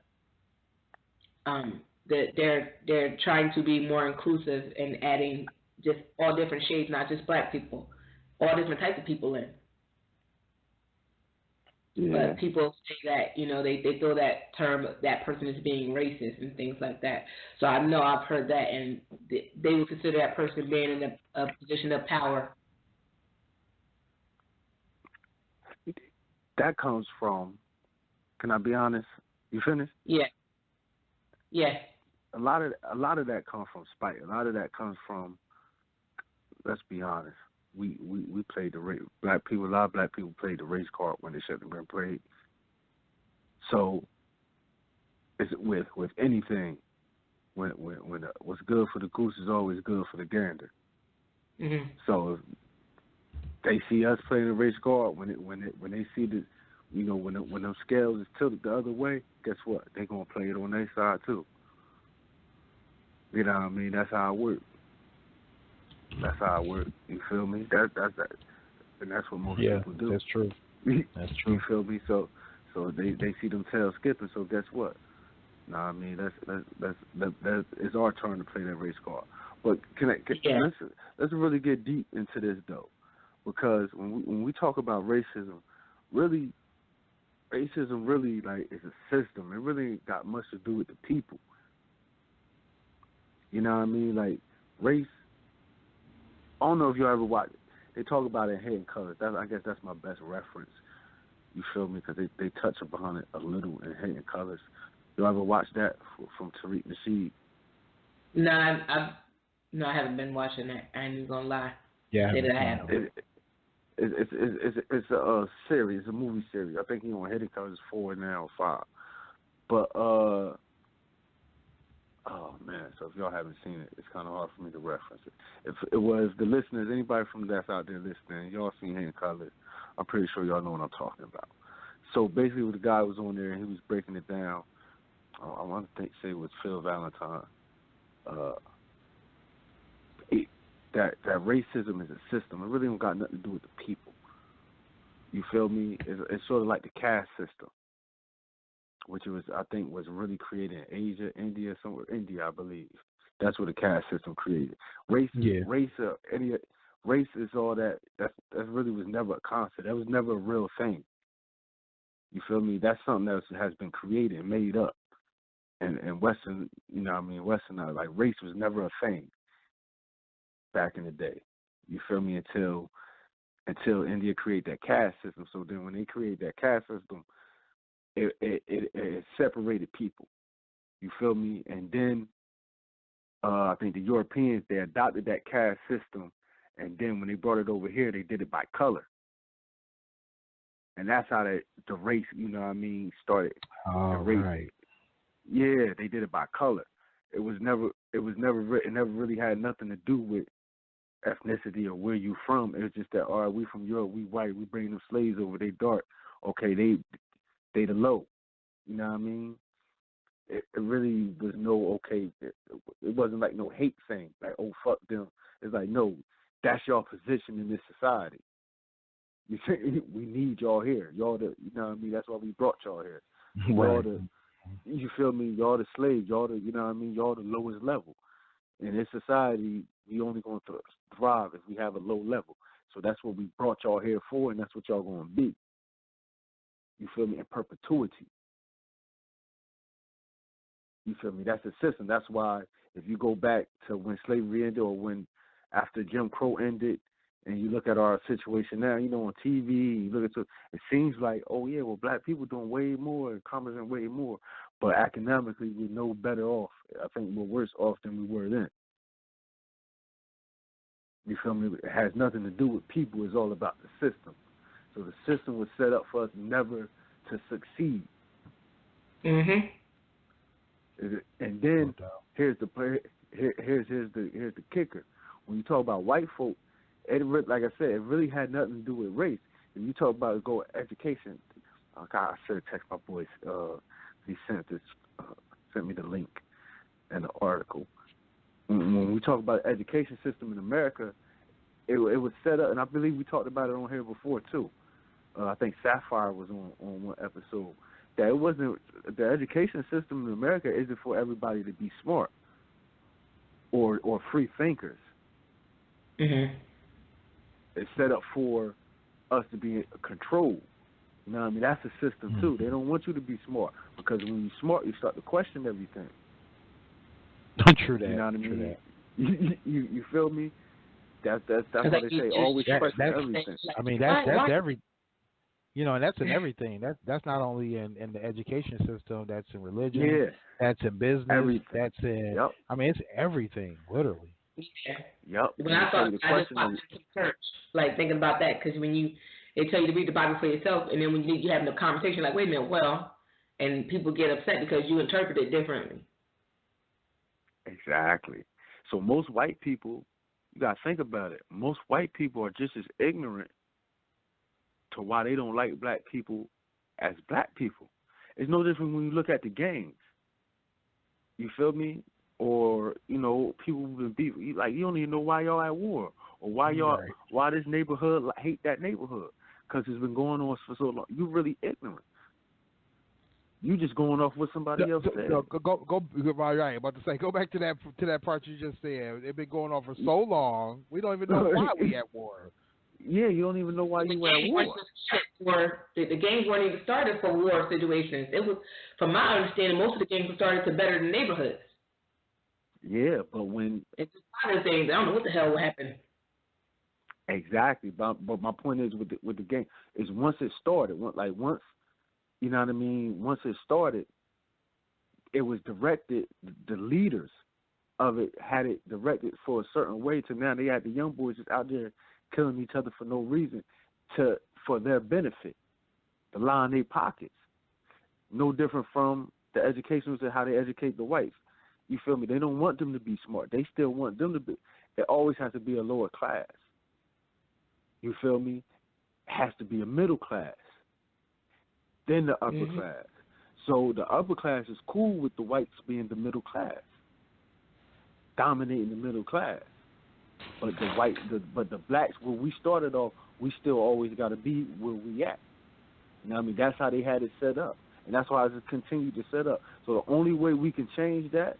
they're trying to be more inclusive and adding just all different shades, not just black people, all different types of people in. Yeah. But people say that, they throw that term, that person is being racist and things like that. So I know I've heard that, and they would consider that person being in a position of power. That comes from, can I be honest? You finished? Yeah. Yeah. A lot of that comes from spite. A lot of that comes from, let's be honest, we played the race. A lot of black people played the race card when they shouldn't have been played. So it's with anything, when what's good for the goose is always good for the gander. Mm-hmm. So if they see us playing the race card, when they see the, when those scales is tilted the other way, guess what? They're gonna play it on their side too. You know what I mean? That's how it works. That's how it works. You feel me? That's that, and that's what most people do. That's true. That's true. You feel me? So they see them tails skipping. So guess what? Nah, I mean that's it's our turn to play that race card. But let's really get deep into this though, because when we talk about racism really like is a system. It really ain't got much to do with the people. You know what I mean? Like race. I don't know if you ever watch it. They talk about it in Hidden Colors. I guess that's my best reference. You feel me? Because they touch upon it a little in Hidden Colors. You ever watch that from Tariq Nasheed? No, I haven't been watching that. I ain't even gonna lie. Yeah, it's a series, a movie series. I think he's on Hidden Colors 4 now, 5. But oh man, so if y'all haven't seen it, it's kind of hard for me to reference it. If it was the listeners, anybody from that's out there listening, y'all seen Hidden Colors, I'm pretty sure y'all know what I'm talking about. So basically, the guy was on there and he was breaking it down. I want to say it was Phil Valentine. That racism is a system. It really don't got nothing to do with the people. You feel me? It's sort of like the caste system, which I think was really created in Asia, India, I believe. That's where the caste system created. Race is all that. That really was never a concept. That was never a real thing. You feel me? That's something that has been created and made up. And Western, Western, like race was never a thing back in the day. You feel me? Until India created that caste system. So then when they created that caste system, it separated people. You feel me? And then I think the Europeans, they adopted that caste system, and then when they brought it over here, they did it by color. And that's how the race, you know what I mean, started. Oh, the race. right. Yeah, they did it by color. It never really had nothing to do with ethnicity or where you from. It was just that, all right, we from Europe, we white, we bring them slaves over, they dark. Okay, they the low. You know what I mean? It really was no okay. It wasn't like no hate thing. Like, oh, fuck them. It's like, no, that's your position in this society. You see, we need y'all here. Y'all you know what I mean? That's why we brought y'all here. Y'all you feel me? Y'all the slaves. Y'all you know what I mean? Y'all the lowest level. In this society, we only going to thrive if we have a low level. So that's what we brought y'all here for, and that's what y'all going to be. You feel me? In perpetuity. You feel me? That's the system. That's why if you go back to when slavery ended or when after Jim Crow ended, and you look at our situation now, you know, on TV, you look at it seems like, oh yeah, well, black people doing way more and commerce and way more, but economically we're no better off. I think we're worse off than we were then. You feel me? It has nothing to do with people. It's all about the system. So the system was set up for us never to succeed. Mhm. And then here's the kicker. When you talk about white folk, like I said, it really had nothing to do with race. If you talk about education, God, I should have texted my boys. He sent me the link and the article. When we talk about the education system in America, it was set up, and I believe we talked about it on here before too. I think Sapphire was on one episode. That it wasn't, the education system in America isn't for everybody to be smart or free thinkers. Mhm. It's set up for us to be controlled. You know what I mean? That's the system too. They don't want you to be smart, because when you're smart, you start to question everything. True that. You know what I mean? True that. You feel me? That's why they say always question everything. I mean, that's every. You know, and that's in everything. That's not only in the education system. That's in religion. Yeah. That's in business. Everything. That's in. Yep. I mean, it's everything, literally. Yeah. Yep. When I thought, I just popped into church, like thinking about that, because when they tell you to read the Bible for yourself, and then when you having a conversation, like, wait a minute, well, and people get upset because you interpret it differently. Exactly. So most white people, you gotta think about it. Most white people are just as ignorant to why they don't like black people as black people. It's no different when you look at the gangs. You feel me? Or, you know, people who've been beat. Like, you don't even know why y'all at war, or why this neighborhood hate that neighborhood, because it's been going on for so long. You really ignorant. You just going off what somebody else said. Go right. About to say, go back to that part you just said. It's been going on for so long. We don't even know why we at war. Yeah, you don't even know why you at war. The games weren't even started for war situations. It was, from my understanding, most of the games were started to better the neighborhoods. Yeah, but when it's just other things, I don't know what the hell happened. Exactly, but my point is with the game is once it started, once you know what I mean. Once it started, it was directed. The leaders of it had it directed for a certain way. To now they had the young boys just out there killing each other for no reason, for their benefit, to line their pockets. No different from the educationals and how they educate the whites. You feel me? They don't want them to be smart. They still want them to be. It always has to be a lower class. You feel me? It has to be a middle class, then the upper class. So the upper class is cool with the whites being the middle class, dominating the middle class. But the blacks, where we started off, we still always got to be where we at. You know what I mean? That's how they had it set up, and that's why I just continue to set up. So the only way we can change that,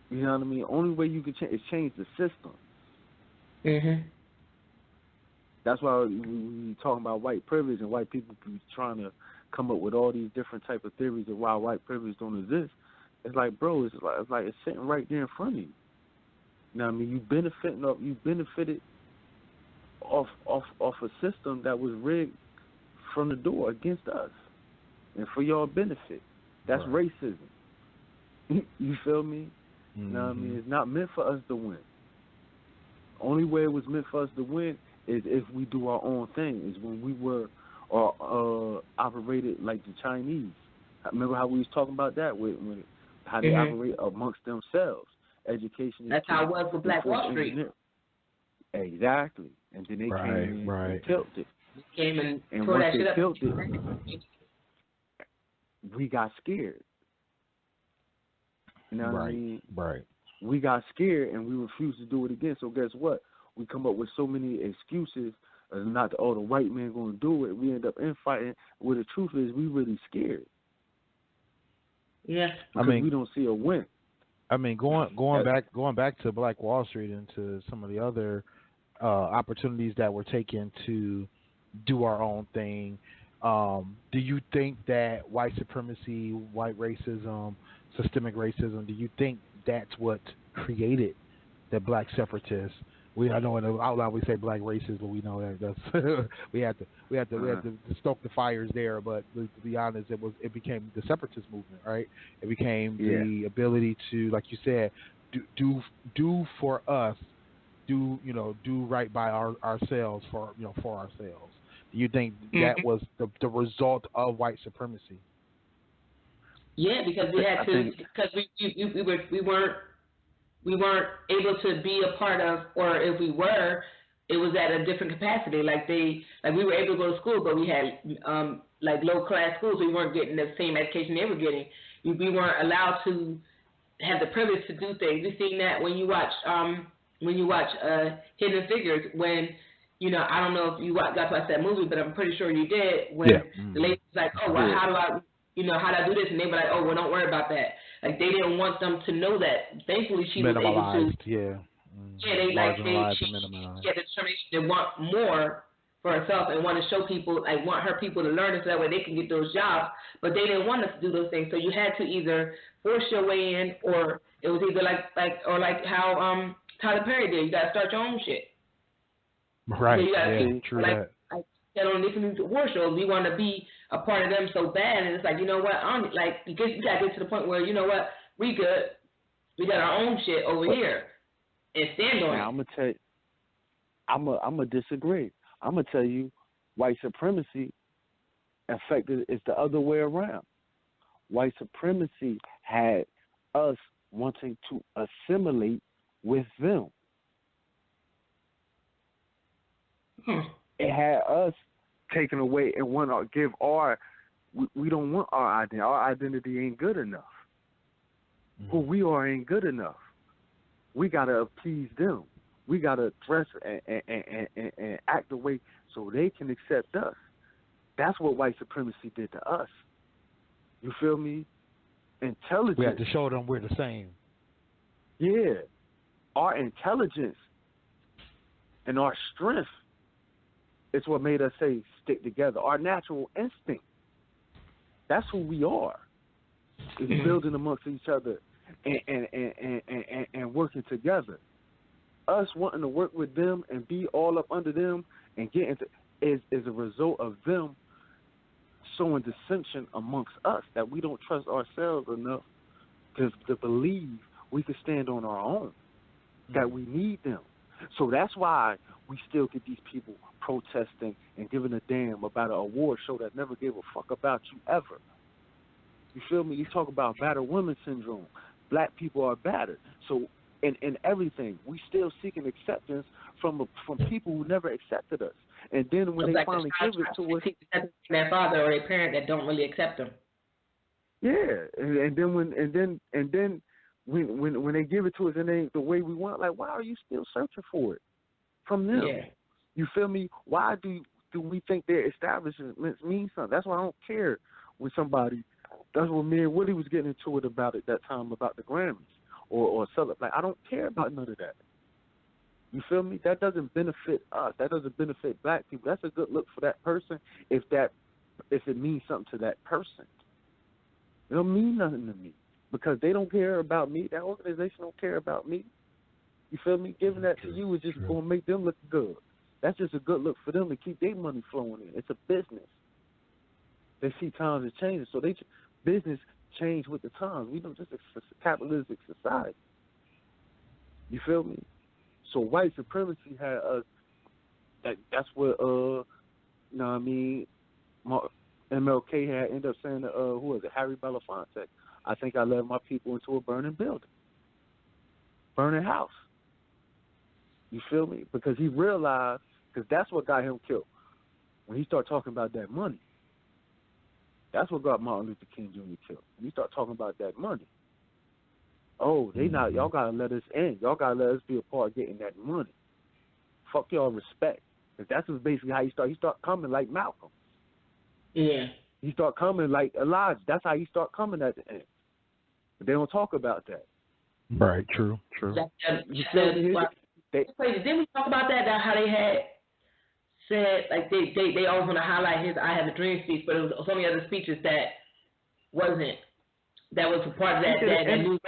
you know what I mean? The only way you can change the system. That's why we talking about white privilege, and white people be trying to come up with all these different type of theories of why white privilege don't exist. It's like, bro, it's sitting right there in front of you. You know what I mean? You benefited off a system that was rigged from the door against us and for your benefit. That's racism. You feel me? You know what I mean? It's not meant for us to win. Only way it was meant for us to win is if we do our own thing, is when we were or operated like the Chinese. Remember how we was talking about that when how they operate amongst themselves. Education is That's how it was with Black Wall Street. Exactly. And then they came in and killed it. Came and once that they shit up. killed it, we got scared. You know what I mean? Right. We got scared and we refused to do it again. So guess what? We come up with so many excuses not the white man going to do it. We end up infighting. Where the truth is, we really scared. Yeah. Because we don't see a win. I mean, going back to Black Wall Street and to some of the other opportunities that were taken to do our own thing. Do you think that white supremacy, white racism, systemic racism, do you think that's what created the black separatists? I know in the out loud we say black racists, but we know that's we had to stoke the fires there. But to be honest, it became the separatist movement, right? It became the ability to, like you said, do for us, do right by ourselves for ourselves. Do you think that was the result of white supremacy? Yeah, because we had to, because we weren't able to be a part of, or if we were, it was at a different capacity. Like we were able to go to school, but we had like low class schools. We weren't getting the same education they were getting. We weren't allowed to have the privilege to do things. You've seen that when you watch Hidden Figures. When I don't know if you got to watch that movie, but I'm pretty sure you did. When the lady was like, "Oh, well, how do I do this?" And they were like, "Oh, well, don't worry about that." Like they didn't want them to know that. Thankfully, she was able to. They had the determination to want more for herself and want to show people, want her people to learn it so that way they can get those jobs. But they didn't want us to do those things. So you had to either force your way in, or it was either like how Tyler Perry did. You got to start your own shit. Right. So true that. I said on different war shows, we want to be a part of them so bad, and it's like, you know what? You got to get to the point where, you know what? We good. We got our own shit over here, and stand on it. I'm gonna tell you, I'm gonna disagree. I'm gonna tell you, white supremacy affected is the other way around. White supremacy had us wanting to assimilate with them. It had us taken away and want to give we don't want our identity. Our identity ain't good enough. Who we are ain't good enough. We gotta appease them. We gotta dress and act the way so they can accept us. That's what white supremacy did to us. You feel me? Intelligence. We have to show them we're the same. Yeah. Our intelligence and our strength is what made us say stick together. Our natural instinct. That's who we are. Is building amongst each other and working together. Us wanting to work with them and be all up under them and get into is a result of them showing dissension amongst us, that we don't trust ourselves enough to believe we can stand on our own, that we need them. So that's why we still get these people protesting and giving a damn about an award show that never gave a fuck about you ever. You feel me? You talk about battered women syndrome. Black people are battered. So in everything, we still seeking acceptance from people who never accepted us. And then when they finally give it to us, their father or their parent that don't really accept them. Yeah, and then when they give it to us and they ain't the way we want, like, why are you still searching for it from them? Yeah. You feel me? Why do we think their establishments mean something? That's why I don't care when somebody. That's what me and Willie was getting into it about at that time about the Grammys or sell it. Like, I don't care about none of that. You feel me? That doesn't benefit us. That doesn't benefit black people. That's a good look for that person if it means something to that person. It don't mean nothing to me because they don't care about me. That organization don't care about me. You feel me? Giving that to you is just going to make them look good. That's just a good look for them to keep their money flowing in. It's a business. They see times are changing, so business change with the times. We don't just a capitalistic society. You feel me? So white supremacy had us. That's what you know what I mean. MLK had ended up saying, who was it, Harry Belafonte, I think I led my people into a burning building, burning house. You feel me? Because he realized, because that's what got him killed. When he started talking about that money, that's what got Martin Luther King Jr. killed. When he started talking about that money, oh, they not, y'all gotta let us in. Y'all gotta let us be a part of getting that money. Fuck y'all respect. Because that's was basically how he started. He started coming like Malcolm. Yeah. He started coming like Elijah. That's how he started coming at the end. But they don't talk about that. Right, true. Didn't we talk about that? How they had said, like, they always want to highlight his I Have a Dream speech, but it was so many other speeches that wasn't. That was a part of that new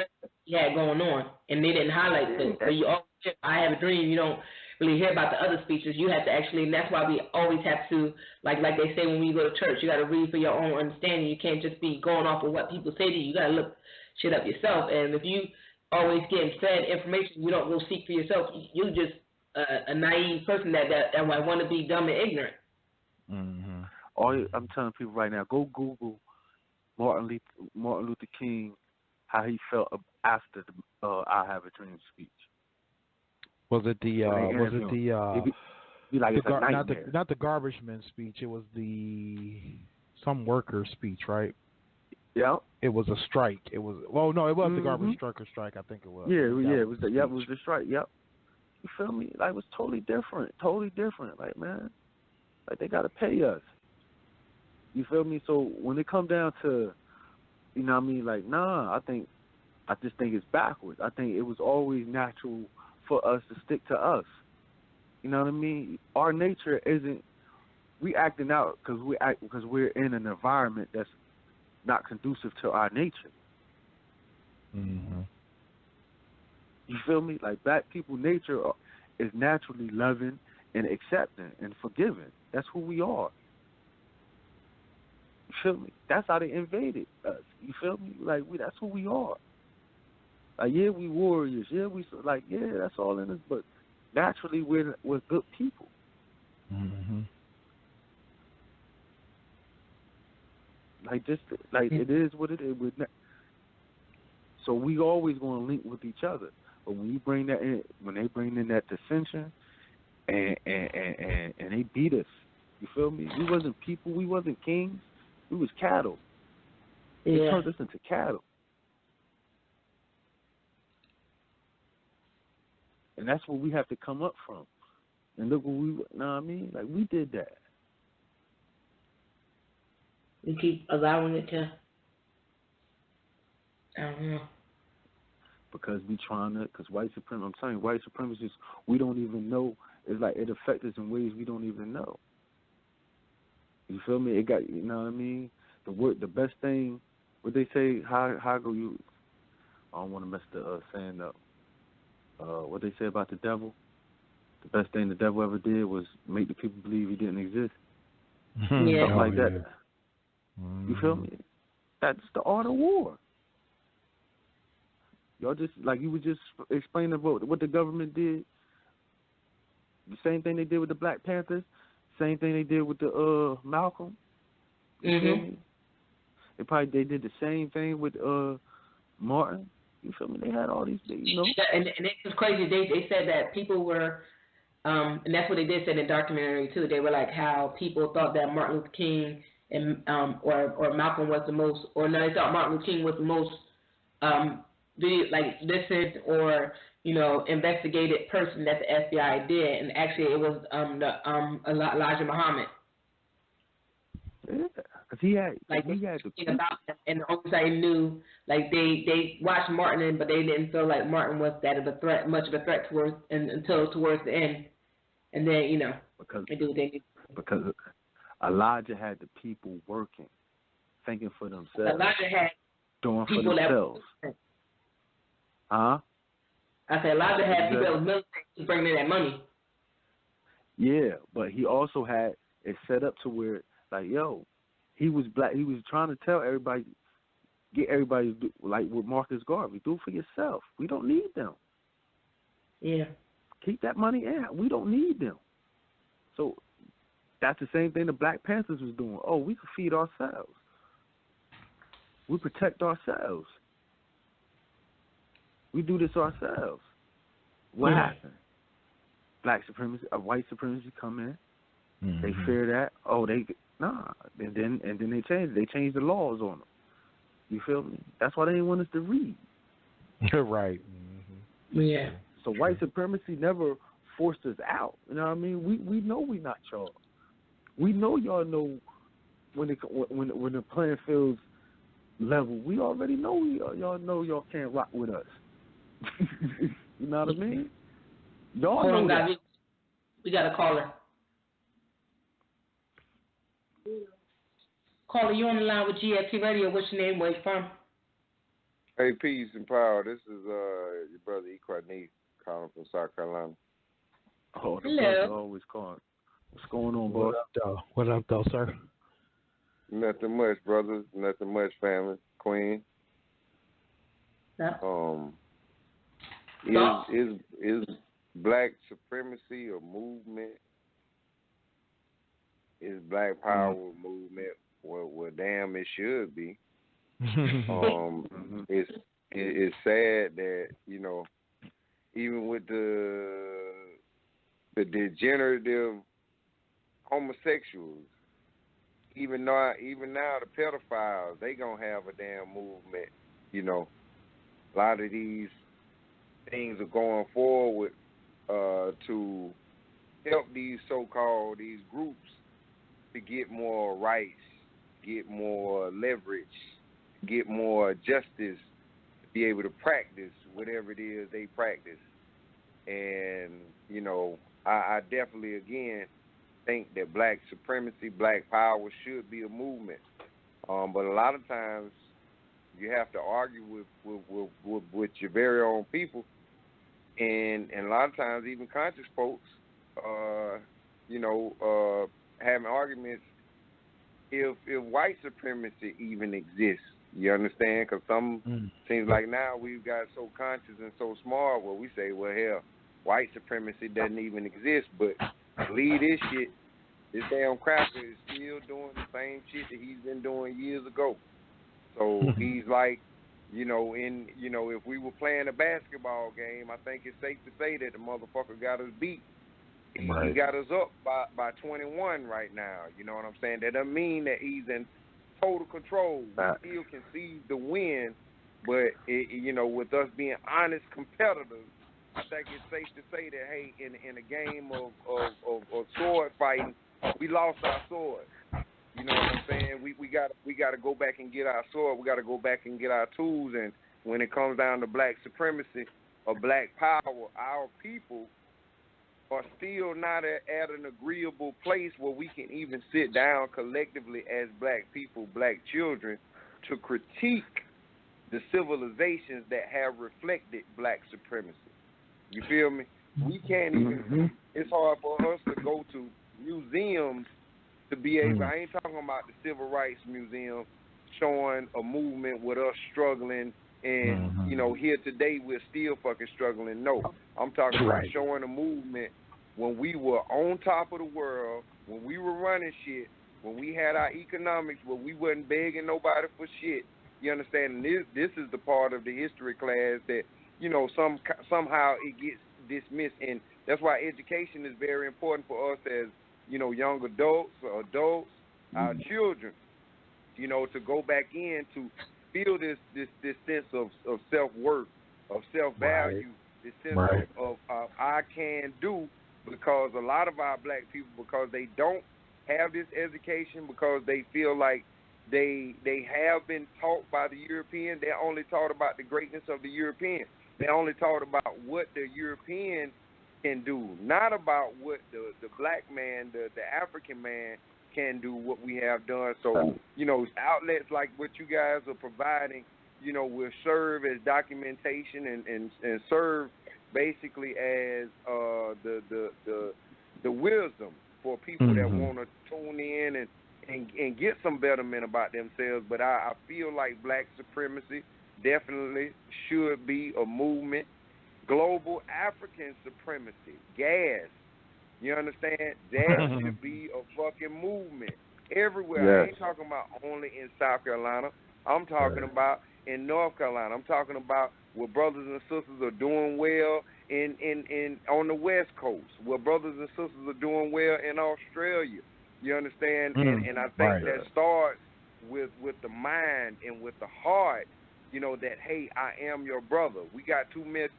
he had going on, and they didn't highlight it. So you always hear, I Have a Dream. You don't really hear about the other speeches. You have to actually, and that's why we always have to, like they say when we go to church, you got to read for your own understanding. You can't just be going off of what people say to you. You got to look shit up yourself. And if you always getting fed information, you don't go seek for yourself. You just a naive person that want to be dumb and ignorant. Mm-hmm. I'm telling people right now, go Google Martin Luther King, how he felt after the I Have a Dream speech. Was it the not the garbage man speech? It was some worker speech, right? Yeah. It was a strike. It was the garbage trucker strike. I think it was. It was the strike. Yep. You feel me? Like, it was totally different. Like, man, like, they gotta pay us. You feel me? So when it come down to, you know what I mean, like, I just think it's backwards. I think it was always natural for us to stick to us. You know what I mean? Our nature isn't, we acting out because we're in an environment that's not conducive to our nature. Mm-hmm. You feel me? Like, black people nature is naturally loving and accepting and forgiving. That's who we are. You feel me? That's how they invaded us. You feel me? Like, that's who we are. Like, yeah, we warriors. Yeah, that's all in us. But naturally, we're good people. Mm-hmm. It is what it is. So we always going to link with each other. But when you bring that in, when they bring in that dissension, and they beat us, you feel me? We wasn't people. We wasn't kings. We was cattle. They turned us into cattle. And that's what we have to come up from. And look what you know what I mean? Like, we did that. We keep allowing it to, I don't know. Because white supremacists, I'm telling you, white supremacists, we don't even know. It's like it affects us in ways we don't even know. You feel me? It got, you know what I mean? The best thing, what they say, how go you, I don't want to mess the saying up. What they say about the devil, the best thing the devil ever did was make the people believe he didn't exist. Something like that. Mm-hmm. You feel me? That's the art of war. Y'all just, like you were just explaining about what the government did. The same thing they did with the Black Panthers. Same thing they did with the Malcolm. You feel me? They did the same thing with Martin. You feel me? They had all these things, you know. And it was crazy. They said that people were, and that's what they did say in the documentary too. They were like how people thought that Martin Luther King and or Malcolm was the most, or no, they thought Martin Luther King was the most listened or investigated person that the FBI did, and actually it was Elijah Muhammad. Yeah, because he had the about that, and the only knew, like they watched Martin, but they didn't feel like Martin was much of a threat until towards the end, and then because they do what they do. Because Elijah had the people working, thinking for themselves. Elijah had doing people for themselves. Huh? I said Elijah had people that was military to bring in that money. Yeah, but he also had it set up to where, like, he was black. He was trying to tell everybody, get everybody to do, like with Marcus Garvey, do it for yourself. We don't need them. Yeah. Keep that money in. We don't need them. So That's the same thing the Black Panthers was doing. Oh, we can feed ourselves. We protect ourselves. We do this ourselves. What happened? Black supremacy, white supremacy come in. Mm-hmm. They fear that. Oh, and then they change. They change the laws on them. You feel me? That's why they didn't want us to read. Right. Mm-hmm. Yeah. So white supremacy never forced us out. You know what I mean? We know we not y'all. We know y'all know when the playing field's level. We already know y'all know y'all can't rock with us. You know what I mean? Y'all know that. We got a caller. Caller, you on the line with GFT Radio. What's your name? Where you from? Hey, peace and power. This is your brother Equanique calling from South Carolina. Oh, the brother always calling. What's going on, boy? What up, though, sir? Nothing much, brothers. Nothing much, family. Queen. Yeah. Is black supremacy a movement? Is black power a movement? Well, damn, it should be. It's sad that, you know, even with the degenerative homosexuals, even now the pedophiles, they gonna have a damn movement. You know, a lot of these things are going forward to help these these groups to get more rights, get more leverage, get more justice, to be able to practice whatever it is they practice. And, you know, I definitely, again, think that black supremacy, black power should be a movement. But a lot of times you have to argue with your very own people. And a lot of times even conscious folks, having arguments if white supremacy even exists. You understand? Because seems like now we've got so conscious and so smart where we say, well, hell, white supremacy doesn't even exist. But leave this shit. This damn cracker is still doing the same shit that he's been doing years ago. So he's like, if we were playing a basketball game, I think it's safe to say that the motherfucker got us beat. He got us up by 21 right now. You know what I'm saying? That doesn't mean that he's in total control. We still concede the win, but with us being honest competitors, I think it's safe to say that, hey, in a game of sword fighting, we lost our sword. You know what I'm saying? We got to go back and get our sword. We got to go back and get our tools. And when it comes down to black supremacy or black power, our people are still not at an agreeable place where we can even sit down collectively as black people, black children, to critique the civilizations that have reflected black supremacy. You feel me? We can't even, it's hard for us to go to museums to be able, I ain't talking about the Civil Rights Museum showing a movement with us struggling and, here today we're still fucking struggling. No, I'm talking about showing a movement when we were on top of the world, when we were running shit, when we had our economics, when we wasn't begging nobody for shit. You understand? And this is the part of the history class that, somehow it gets dismissed. And that's why education is very important for us as, young adults, our children, to go back in to feel this sense of self-worth, of self-value, this sense of I can do, because a lot of our black people, because they don't have this education, because they feel like they have been taught by the European, they're only taught about the greatness of the European. They're only taught about what the European can do, not about what the black man, the African man can do, what we have done. So, outlets like what you guys are providing, will serve as documentation and serve basically as the wisdom for people that want to tune in and get some betterment about themselves. But I feel like black supremacy definitely should be a movement. Global African supremacy, GAS, You understand? That should be a fucking movement everywhere. I ain't talking about only in South Carolina. I'm talking about in North Carolina. I'm talking about where brothers and sisters are doing well in on the West Coast, where brothers and sisters are doing well in Australia. You understand? And I think that starts with the mind and with the heart, you know, that, hey, I am your brother. We got too much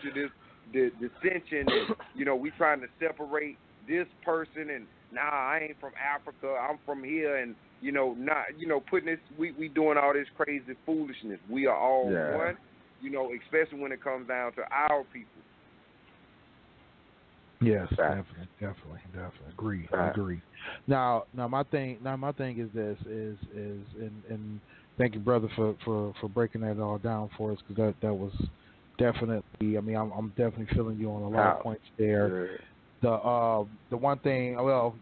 of this dissension, and, you know, we trying to separate this person, and I ain't from Africa, I'm from here, and, you know, not, you know, putting this, we doing all this crazy foolishness. We are all one, you know, especially when it comes down to our people. Yes, definitely. Agree. Now my thing is this and thank you, brother, for breaking that all down for us, because that was definitely. I mean, I'm definitely feeling you on a lot of points there. The one thing, well,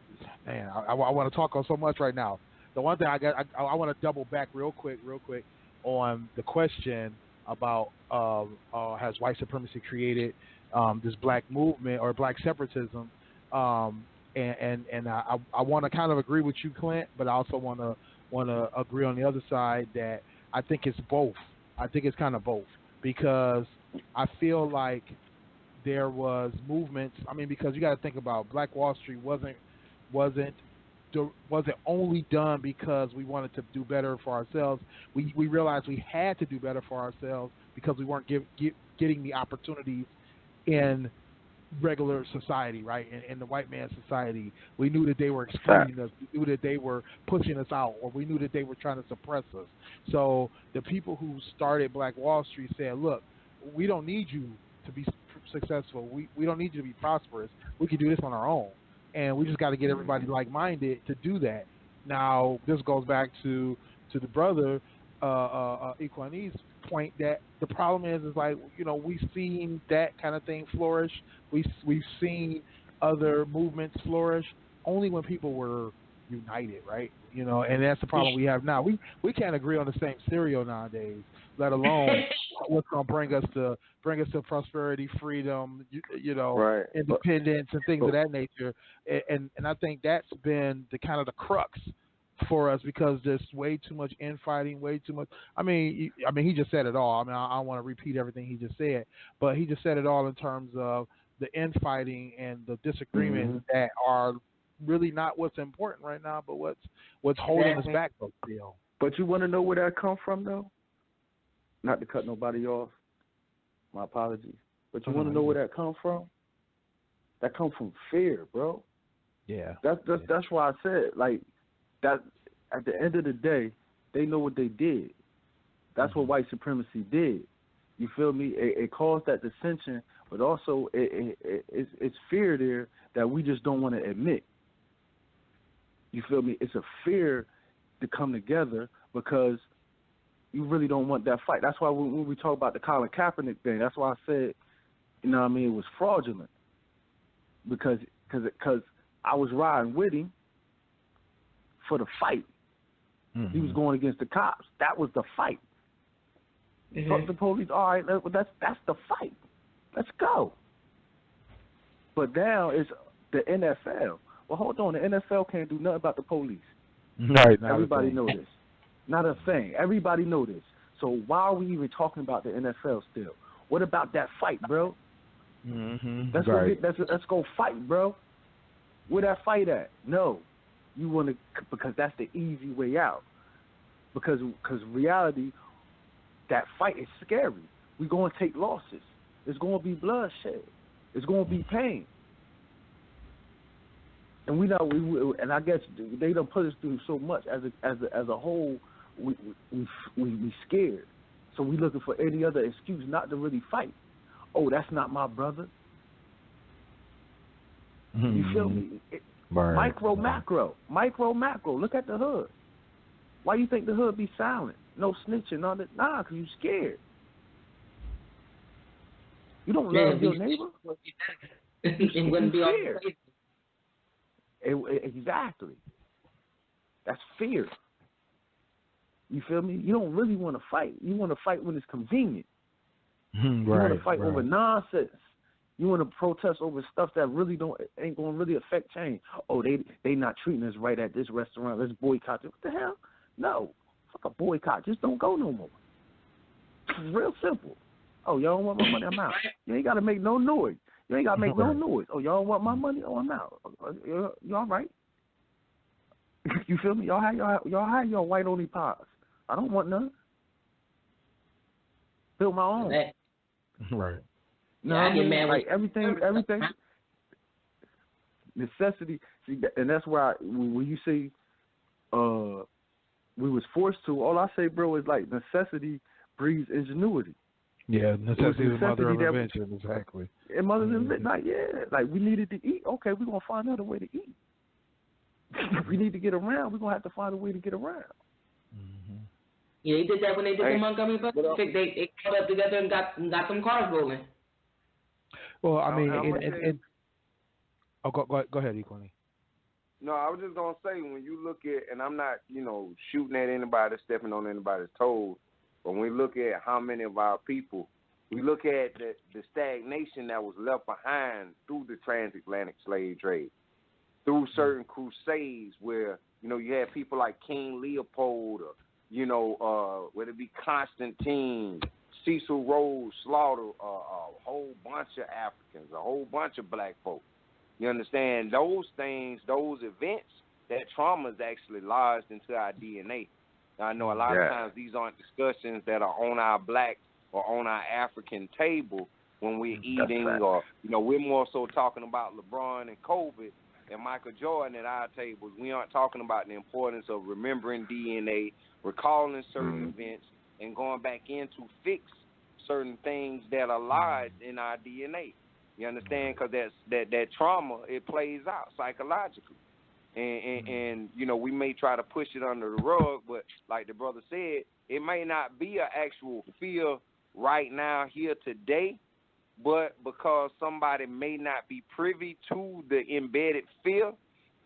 man, I want to talk on so much right now. The one thing I want to double back real quick on the question about has white supremacy created this black movement or black separatism, and I want to kind of agree with you, Clint, but I also want to agree on the other side that I think it's both. I think it's kind of both, because I feel like there was movements. I mean, because you got to think about Black Wall Street wasn't only done because we wanted to do better for ourselves. We realized we had to do better for ourselves because we weren't getting the opportunities in regular society, right? In the white man's society. We knew that they were excluding us. We knew that they were pushing us out, or we knew that they were trying to suppress us. So the people who started Black Wall Street said, look, we don't need you to be successful. We don't need you to be prosperous. We can do this on our own. And we just got to get everybody like-minded to do that. Now, this goes back to the brother, Equani's point, that the problem is like, you know, we've seen that kind of thing flourish. We've seen other movements flourish only when people were united, right? You know, and that's the problem we have now. We can't agree on the same cereal nowadays, let alone what's going to bring us to prosperity, freedom, you know, independence and things of that nature. And I think that's been the kind of the crux for us, because there's way too much infighting, way too much. I mean, he just said it all. I mean, I don't want to repeat everything he just said, but he just said it all in terms of the infighting and the disagreements that are really not what's important right now, but what's holding us back, still. But you want to know where that come from, though? Not to cut nobody off. My apologies. But you want to know where that come from? That come from fear, bro. Yeah. That's why I said, like, that at the end of the day, they know what they did. That's what white supremacy did. You feel me? It caused that dissension, but also it's fear there that we just don't want to admit. You feel me? It's a fear to come together because you really don't want that fight. That's why when we talk about the Colin Kaepernick thing, that's why I said, you know what I mean, it was fraudulent. Because I was riding with him for the fight. He was going against the cops. That was the fight. Fuck the police. All right, that's the fight. Let's go. But now it's the NFL. Well, hold on. The NFL can't do nothing about the police. Right. Everybody know this. Not a thing. Everybody know this. So why are we even talking about the NFL still? What about that fight, bro? Let's go fight, bro. Where that fight at? No. You want to, because that's the easy way out. Because reality, that fight is scary. We're going to take losses. It's going to be bloodshed. It's going to be pain. And we know, and I guess they done put us through so much as a whole. We scared. So we looking for any other excuse not to really fight. Oh, that's not my brother. You feel me? Micro, macro. Look at the hood. Why you think the hood be silent? No snitching on it. Nah, because you scared. You don't love your neighbor. It wouldn't be all crazy. Exactly. That's fear. You feel me? You don't really want to fight. You want to fight when it's convenient. You want to fight over nonsense. You want to protest over stuff that really ain't going to really affect change. Oh, they not treating us right at this restaurant. Let's boycott it. What the hell? No. Fuck a boycott. Just don't go no more. It's real simple. Oh, y'all don't want my money? I'm out. You ain't got to make no noise. You ain't got to make no noise. Oh, y'all don't want my money? Oh, I'm out. You all right? You feel me? Y'all have your white-only pies. I don't want none. Build my own. Right. No, I mean, like everything, necessity. See, and that's why when you say we was forced to, all I say, bro, is like necessity breeds ingenuity. Yeah, necessity is the mother of invention, exactly. And mother of invention, like we needed to eat. Okay, we're gonna find another way to eat. We need to get around. We're gonna have to find a way to get around. Mm-hmm. Yeah, they did that when they did the Montgomery bus. They called up together and got some cars rolling. Well, I mean, go ahead, Equally. No, I was just gonna say, when you look at, and I'm not, shooting at anybody, stepping on anybody's toes, but when we look at how many of our people, we look at the stagnation that was left behind through the transatlantic slave trade, through certain crusades where, you had people like King Leopold, or, whether it be Constantine, Cecil Rhodes slaughtered a whole bunch of Africans, a whole bunch of black folk. You understand? Those things, those events, that trauma is actually lodged into our DNA. Now, I know a lot of times these aren't discussions that are on our black or on our African table when we're eating, or, we're more so talking about LeBron and Kobe and Michael Jordan at our tables. We aren't talking about the importance of remembering DNA, recalling certain events, and going back in to fix certain things that are lodged in our DNA. You understand? Because that trauma, it plays out psychologically. And we may try to push it under the rug, but like the brother said, it may not be an actual fear right now here today, but because somebody may not be privy to the embedded fear,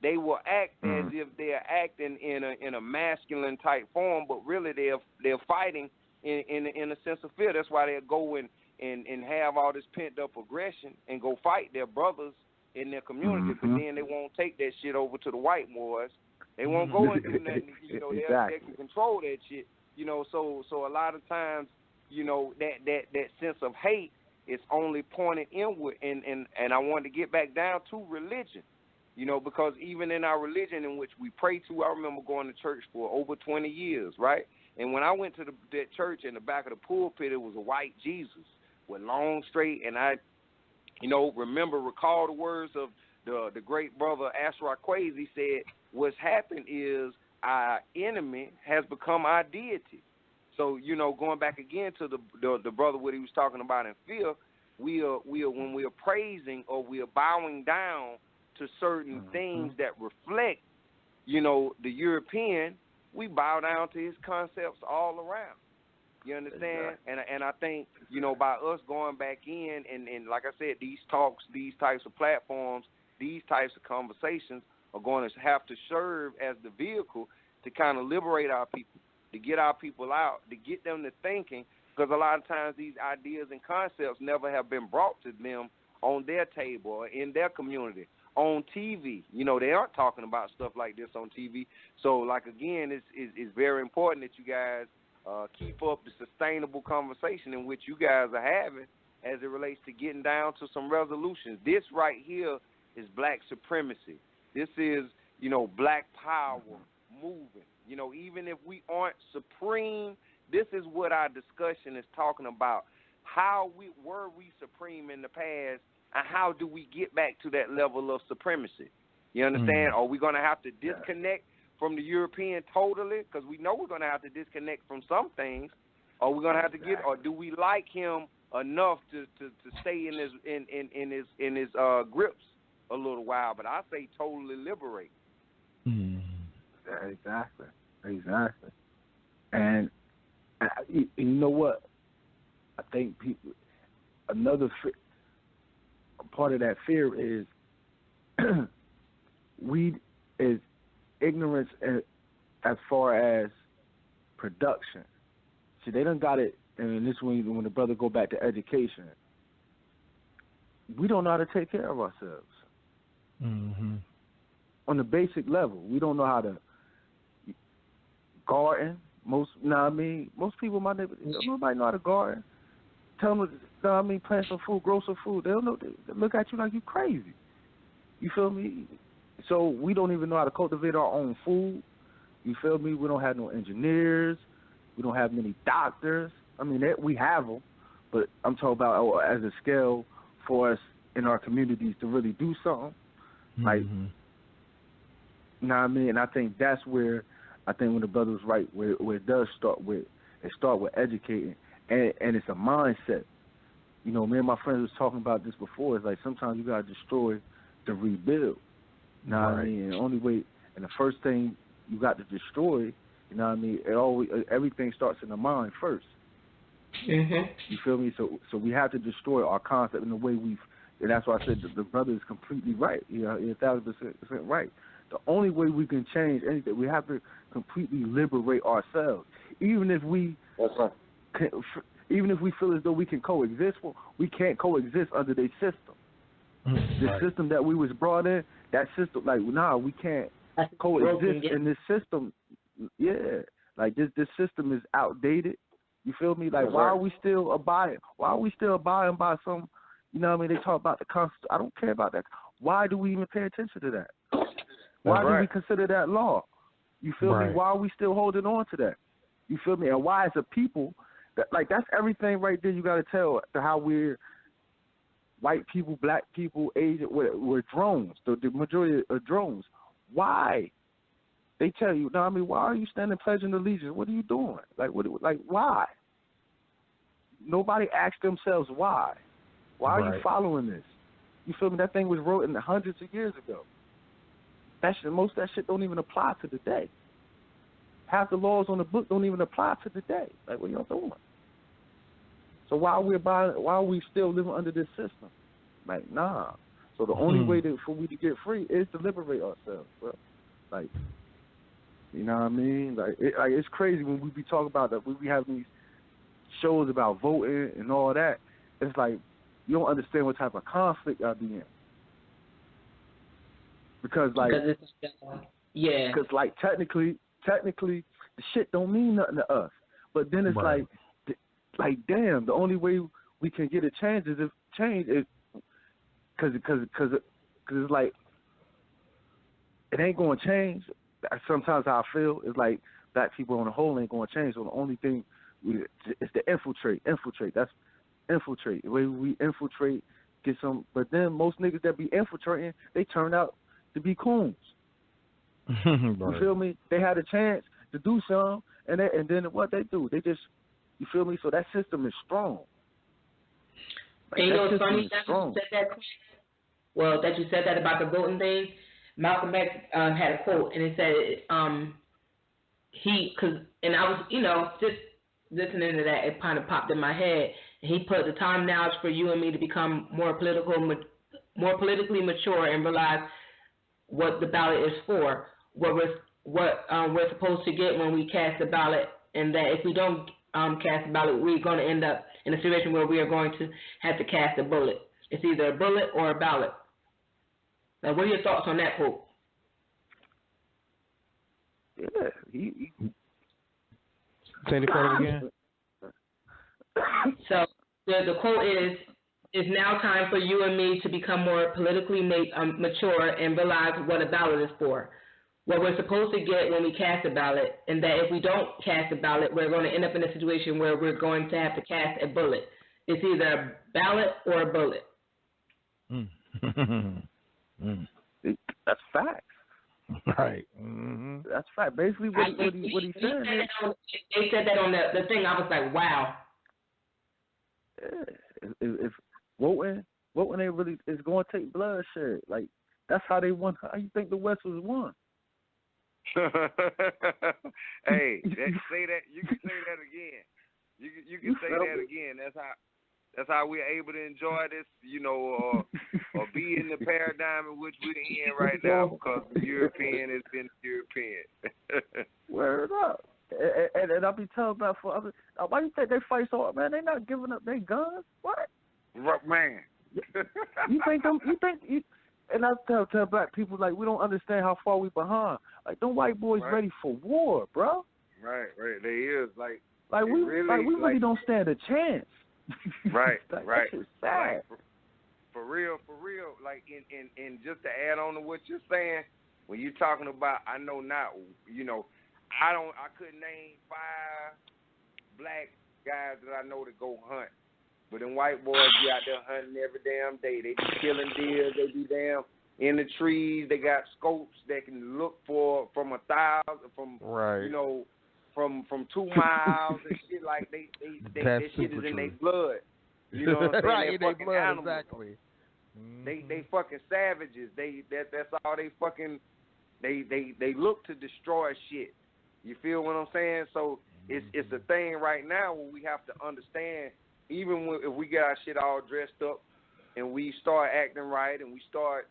they will act as if they're acting in a masculine type form, but really they're fighting in a sense of fear. That's why they'll go and have all this pent up aggression and go fight their brothers in their community, but then they won't take that shit over to the white boys. They won't go and do nothing. They can control that shit. So a lot of times, that sense of hate is only pointed inward. And I wanted to get back down to religion. Because even in our religion in which we pray to, I remember going to church for over 20 years, right? And when I went to that church, in the back of the pulpit, it was a white Jesus with long, straight, and I, recall the words of the great brother Ashraf Kwesi said, what's happened is our enemy has become our deity. So, going back again to the brother, what he was talking about in fear, we are when we are praising or we are bowing down to certain things that reflect, the European, we bow down to his concepts all around. You understand? Exactly. And I think, by us going back in and like I said, these talks, these types of platforms, these types of conversations are going to have to serve as the vehicle to kind of liberate our people, to get our people out, to get them to thinking, because a lot of times these ideas and concepts never have been brought to them on their table or in their community. On TV, they aren't talking about stuff like this on TV. So, like, again, it's very important that you guys keep up the sustainable conversation in which you guys are having as it relates to getting down to some resolutions. This right here is black supremacy. This is, black power moving. Even if we aren't supreme, this is what our discussion is talking about. How were we supreme in the past? And how do we get back to that level of supremacy? You understand? Are we going to have to disconnect from the European totally? Because we know we're going to have to disconnect from some things. Are we going to have to or do we like him enough to stay in his grips a little while? But I say totally liberate. Exactly. And you know what? I think people, another part of that fear is is ignorance as far as production. See, they done got it, and this when the brother go back to education. we don't know how to take care of ourselves. Mm-hmm. On the basic level, we don't know how to garden. Most people in my neighborhood, nobody know how to garden. Tell them, plant some food, grow some food. They don't know. They look at you like you crazy. You feel me? So we don't even know how to cultivate our own food. You feel me? We don't have no engineers. We don't have many doctors. I mean, we have them, but I'm talking about as a scale for us in our communities to really do something. Like, you know what I mean? And I think that's where when the brother was right, where it does start with, educating, and it's a mindset. You know, me and my friends was talking about this before. It's like sometimes you gotta destroy to rebuild. You know what I mean? And the only way, and the first thing you got to destroy, you know what I mean? Everything starts in the mind first. Mm-hmm. You feel me? So we have to destroy our concept in the way and that's why I said the brother is completely right. You know, 1,000% right. The only way we can change anything, we have to completely liberate ourselves. Even if we, even if we feel as though we can coexist, we can't coexist under their system. The system that we was brought in, that system, like, we can't coexist in this system. Yeah, like this system is outdated. You feel me? Like, why are we still abiding? Why are we still abiding by some? You know what I mean? They talk about the Constitution. I don't care about that. Why do we even pay attention to that? Why do we consider that law? You feel me? Why are we still holding on to that? You feel me? And why, as a people, that's everything right there. You got to tell to how we're white people, black people, Asian. We're drones. The majority are drones. Why? They tell you, no, I mean, why are you standing pledging allegiance? What are you doing? Why? Nobody asked themselves why. Why are you following this? You feel me? That thing was wrote in the hundreds of years ago. Most of that shit don't even apply to today. Half the laws on the book don't even apply to today. Like, what y'all doing? So why are we still living under this system? Like, nah. So the only way for we to get free is to liberate ourselves, bro. Like, you know what I mean? It's crazy when we be talking about that. We have these shows about voting and all that. It's like you don't understand what type of conflict I'll be in. Because technically, the shit don't mean nothing to us. But then it's like, damn, the only way we can get a change is because it's like it ain't gonna change. Sometimes how I feel is like black people on the whole ain't gonna change. So the only thing is to infiltrate. That's infiltrate. The way we infiltrate, get some. But then most niggas that be infiltrating, they turn out to be coons. You feel me? They had a chance to do something, and then what they do, they just, you feel me? So that system is strong. And you know what's funny? That you said that about the voting thing. Malcolm X had a quote, and it said, and I was, just listening to that, it kind of popped in my head. And he put, the time now is for you and me to become more politically mature and realize what the ballot is for, what we're supposed to get when we cast the ballot, and that if we don't cast the ballot, we're going to end up in a situation where we are going to have to cast a bullet. It's either a bullet or a ballot. Now, what are your thoughts on that quote? Yeah, say the quote again. So the quote is, "It's now time for you and me to become more politically mature and realize what a ballot is for, what we're supposed to get when we cast a ballot, and that if we don't cast a ballot, we're going to end up in a situation where we're going to have to cast a bullet. It's either a ballot or a bullet." That's facts. Right. Mm-hmm. That's fact. Basically, what he said. They said that on the thing. I was like, wow. Yeah. If voting ain't really, it's going to take bloodshed. Like, that's how they won. How you think the West was won? Hey, say that. You can say that again. You can say that again. That's how we're able to enjoy this, or be in the paradigm in which we're in right now, because the European has been European. Word up. And I'll be telling about why you think they fight so hard, man? They not giving up their guns? What? Man, You think and I tell black people, like, we don't understand how far we behind. Like, them white boys ready for war, bro. Right. They is we really don't stand a chance. Right. That shit's Like, sad. for real. Like, and just to add on to what you're saying, when you're talking about, I know not, I couldn't name 5 black guys that I know that go hunt. But them white boys be out there hunting every damn day. They be killing deer. They be damn in the trees. They got scopes that can look for from 1,000, from from 2 miles and shit. Like that shit is in their blood. You know what I'm saying? Right, in their blood, animals. exactly. They fucking savages. That's all they fucking. They look to destroy shit. You feel what I'm saying? So it's a thing right now where we have to understand. Even if we get our shit all dressed up and we start acting right and we start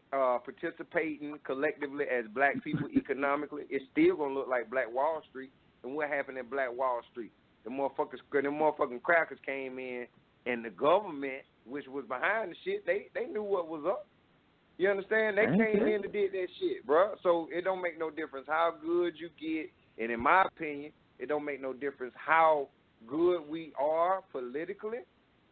participating collectively as black people economically, it's still going to look like Black Wall Street. And what happened in Black Wall Street? The motherfucking crackers came in, and the government, which was behind the shit, they knew what was up. You understand? They came in and did that shit, bro. So it don't make no difference how good you get. And in my opinion, it don't make no difference how good we are politically,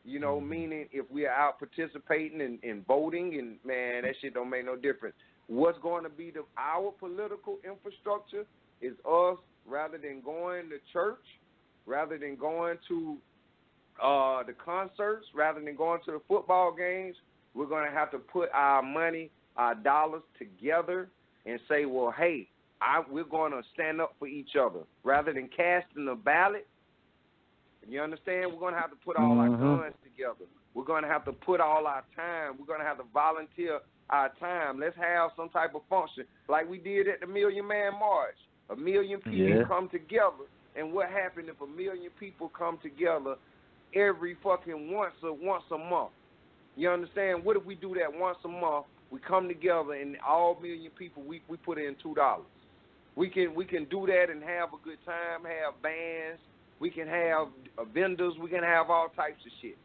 meaning if we are out participating and voting, and man, that shit don't make no difference. What's going to be our political infrastructure is us, rather than going to church, rather than going to the concerts, rather than going to the football games, we're going to have to put our money, our dollars together and say, well, hey, we're going to stand up for each other. Rather than casting a ballot, you understand? We're going to have to put all our guns together. We're going to have to put all our time. We're going to have to volunteer our time. Let's have some type of function like we did at the Million Man March. 1 million people come together. And what happened if 1 million people come together every fucking once a month? You understand? What if we do that once a month? We come together and all 1 million people, we put in $2. We can do that and have a good time, have bands. We can have vendors. We can have all types of shit.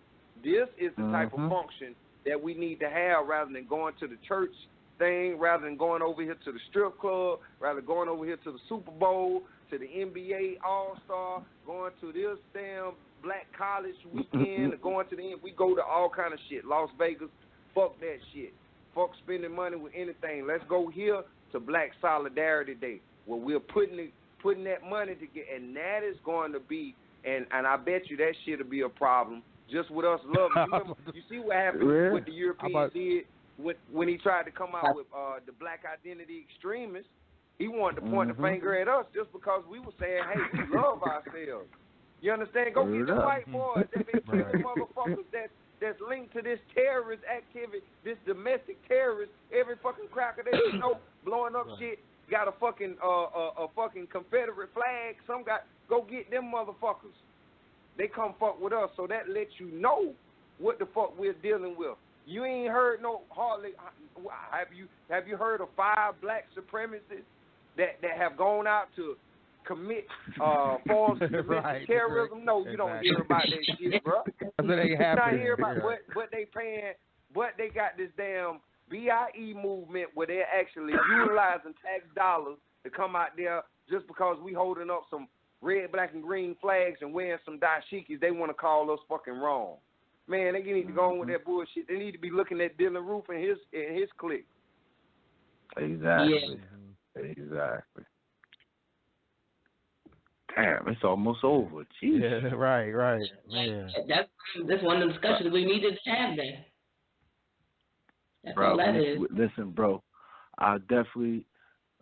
This is the type of function that we need to have rather than going to the church thing, rather than going over here to the strip club, rather than going over here to the Super Bowl, to the NBA All-Star, going to this damn black college weekend, or going to we go to all kind of shit. Las Vegas, fuck that shit. Fuck spending money with anything. Let's go here to Black Solidarity Day, where we're putting that money together, and that is going to be, and I bet you that shit will be a problem just with us loving. You see what happened with the Europeans did when he tried to come out with the black identity extremists. He wanted to point the finger at us just because we were saying, hey, we love ourselves. You understand? Go get the white boys. They been killing motherfuckers that's linked to this terrorist activity, this domestic terrorist. Every fucking cracker they know blowing up shit got a fucking Confederate flag. Some got go get them motherfuckers. They come fuck with us, so that lets you know what the fuck we're dealing with. You ain't heard hardly. Have you heard of 5 black supremacists that have gone out to commit forms of domestic terrorism? No, you don't hear about that shit, bro. You not hear about what they paying, but they got this damn BIE movement where they're actually utilizing tax dollars to come out there just because we holding up some red, black, and green flags and wearing some dashikis. They want to call us fucking wrong. Man, they need to go on with that bullshit. They need to be looking at Dylan Roof and his clique. Exactly. Yeah. Exactly. Damn, it's almost over. Jeez. Yeah, right. Man. That's one of the discussions we needed to have then. That's bro, all that is. Listen, bro, I definitely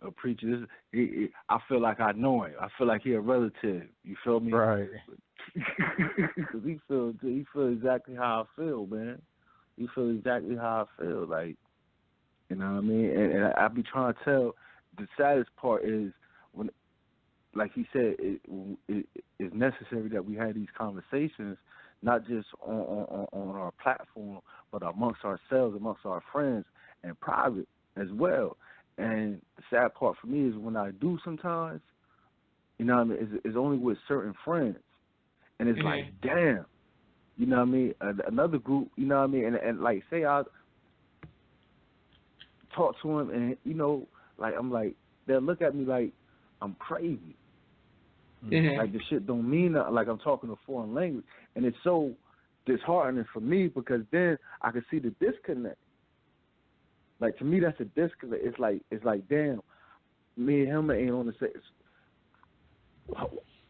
appreciate this. I feel like I know him. I feel like he a relative. You feel me? Right. Because he feel exactly how I feel, man. He feel exactly how I feel. Like, you know what I mean? And I be trying to tell. The saddest part is when, like he said, it is necessary that we have these conversations, not just on our platform, but amongst ourselves, amongst our friends, and private as well. And the sad part for me is when I do sometimes, you know what I mean, it's only with certain friends. And it's like, damn, You know what I mean? Another group, you know what I mean? And like, say I talk to him, and you know, like I'm like, they'll look at me like I'm crazy. Mm-hmm. Like the shit don't mean nothing. Like I'm talking a foreign language, and it's so disheartening for me because then I can see the disconnect. Like to me, that's a disconnect. It's like damn, me and him ain't on the same.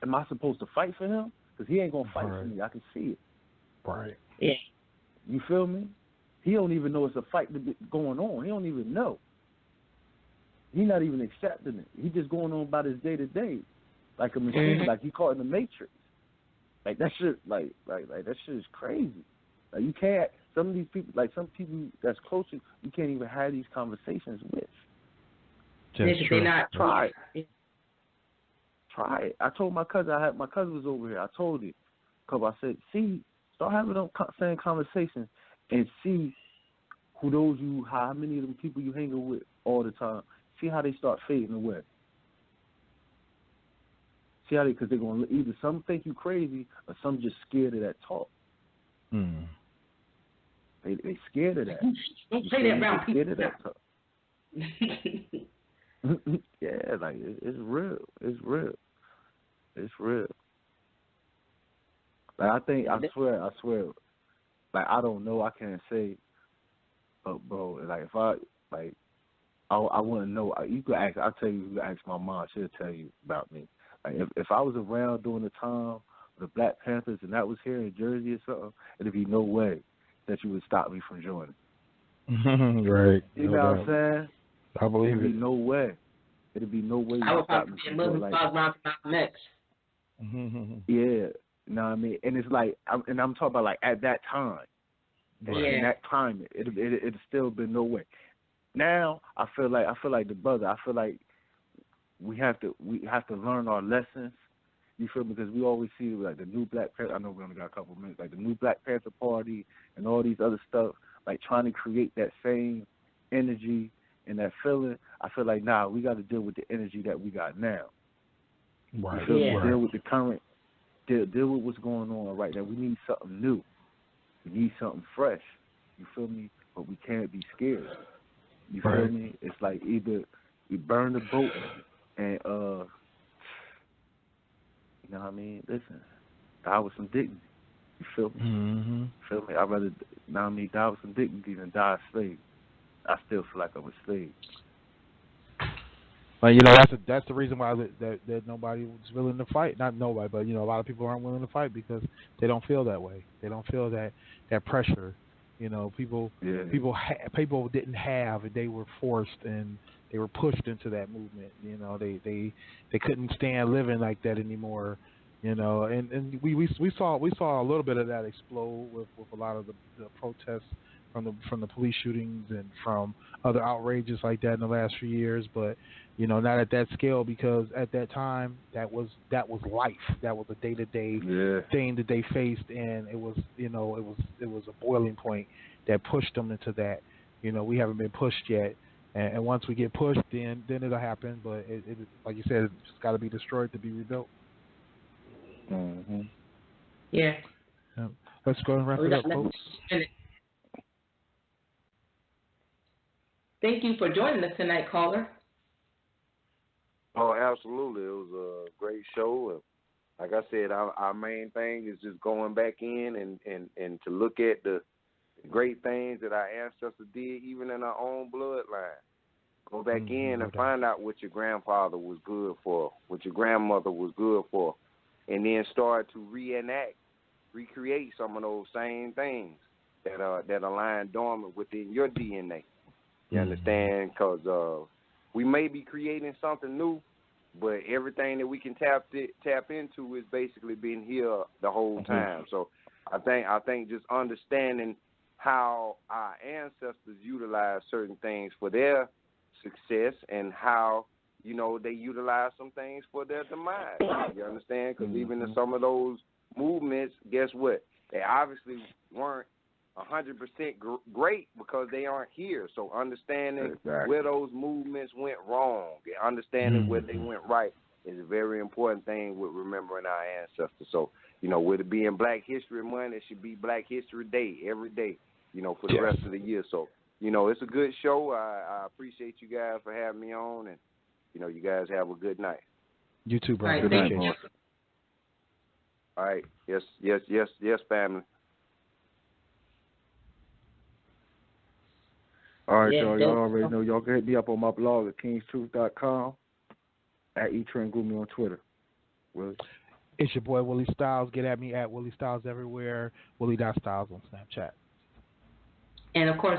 Am I supposed to fight for him? Because he ain't gonna fight for me. I can see it. Right. Yeah. You feel me? He don't even know it's a fight going on. He don't even know. He not even accepting it. He just going on about his day to day, like a machine, like he caught in the Matrix. Like that shit, like that shit is crazy. Like you can't. Some of these people, like some people that's close to you can't even have these conversations with. Just They're not try it. Try it. I told my cousin. My cousin was over here. I told him, cause I said, see, start having those same conversations and see how many of them people you hanging with all the time. See how they start fading away. See how because they're gonna either some think you crazy or some just scared of that talk. They scared of that. Don't say that around people. Scared of that talk. Yeah, like it's real. It's real. It's real. Like I swear. Like I don't know. I can't say. But bro, like if I wouldn't know. You could ask. I'll tell you. You could ask my mom. She'll tell you about me. Like if I was around during the time of the Black Panthers and that was here in Jersey or something, it'd be no way that you would stop me from joining. Right. You know what I'm saying? I believe it'd be no way. It'd be no way you would stop me from joining. Like, yeah, you know what I mean? And it's like, I'm talking about like at that time. Right. In that climate, it'd still been no way. Now I feel like the brother. I feel like we have to learn our lessons. You feel me? Because we always see like the new Black Panther. I know we only got a couple of minutes. Like the new Black Panther Party and all these other stuff. Like trying to create that same energy and that feeling. I feel like we got to deal with the energy that we got now. Right. You feel me? Deal with the current. Deal with what's going on right now. We need something new. We need something fresh. You feel me? But we can't be scared. You feel me? It's like either we burn the boat and you know what I mean? Listen, die with some dignity. You feel me? Mm-hmm. Feel me? I'd rather, you know what I mean, die with some dignity than die a slave. I still feel like I'm a slave. But that's the reason why that nobody was willing to fight. Not nobody, but a lot of people aren't willing to fight because they don't feel that way. They don't feel that pressure. People didn't have, and they were forced and they were pushed into that movement. They couldn't stand living like that anymore. And we saw a little bit of that explode with a lot of the protests from the police shootings and from other outrages like that in the last few years, but not at that scale, because at that time that was life. That was a day-to-day thing that they faced, and it was a boiling point that pushed them into that. We haven't been pushed yet, and once we get pushed, then it'll happen. But it like you said, it's got to be destroyed to be rebuilt. Mm-hmm. Yeah. Let's go and wrap it up, folks. Thank you for joining us tonight, caller. Oh, absolutely. It was a great show. Like I said, our main thing is just going back in and to look at the great things that our ancestors did, even in our own bloodline. Go back in and find out what your grandfather was good for, what your grandmother was good for, and then start to recreate some of those same things that are lying dormant within your DNA. You understand? Because we may be creating something new, but everything that we can tap into is basically been here the whole time. So I think just understanding how our ancestors utilize certain things for their success and how they utilize some things for their demise. You understand? Because even in some of those movements, guess what? They obviously weren't 100% great because they aren't here. So understanding where those movements went wrong, understanding where they went right is a very important thing with remembering our ancestors. So You know, with it being Black History Month, it should be Black History Day every day, you know, for the rest of the year. So, you know, it's a good show. I appreciate you guys for having me on, and, you know, you guys have a good night. You too, bro. All right, Good thank night. you. All right. Yes, family. All right, Yeah, y'all. dope. Y'all already know. Y'all can hit me up on my blog at kingstruth.com, at eTrendGumi on Twitter. Willie. It's your boy Willie Styles. Get at me at Willie Styles everywhere. Willie.Styles on Snapchat. And of course,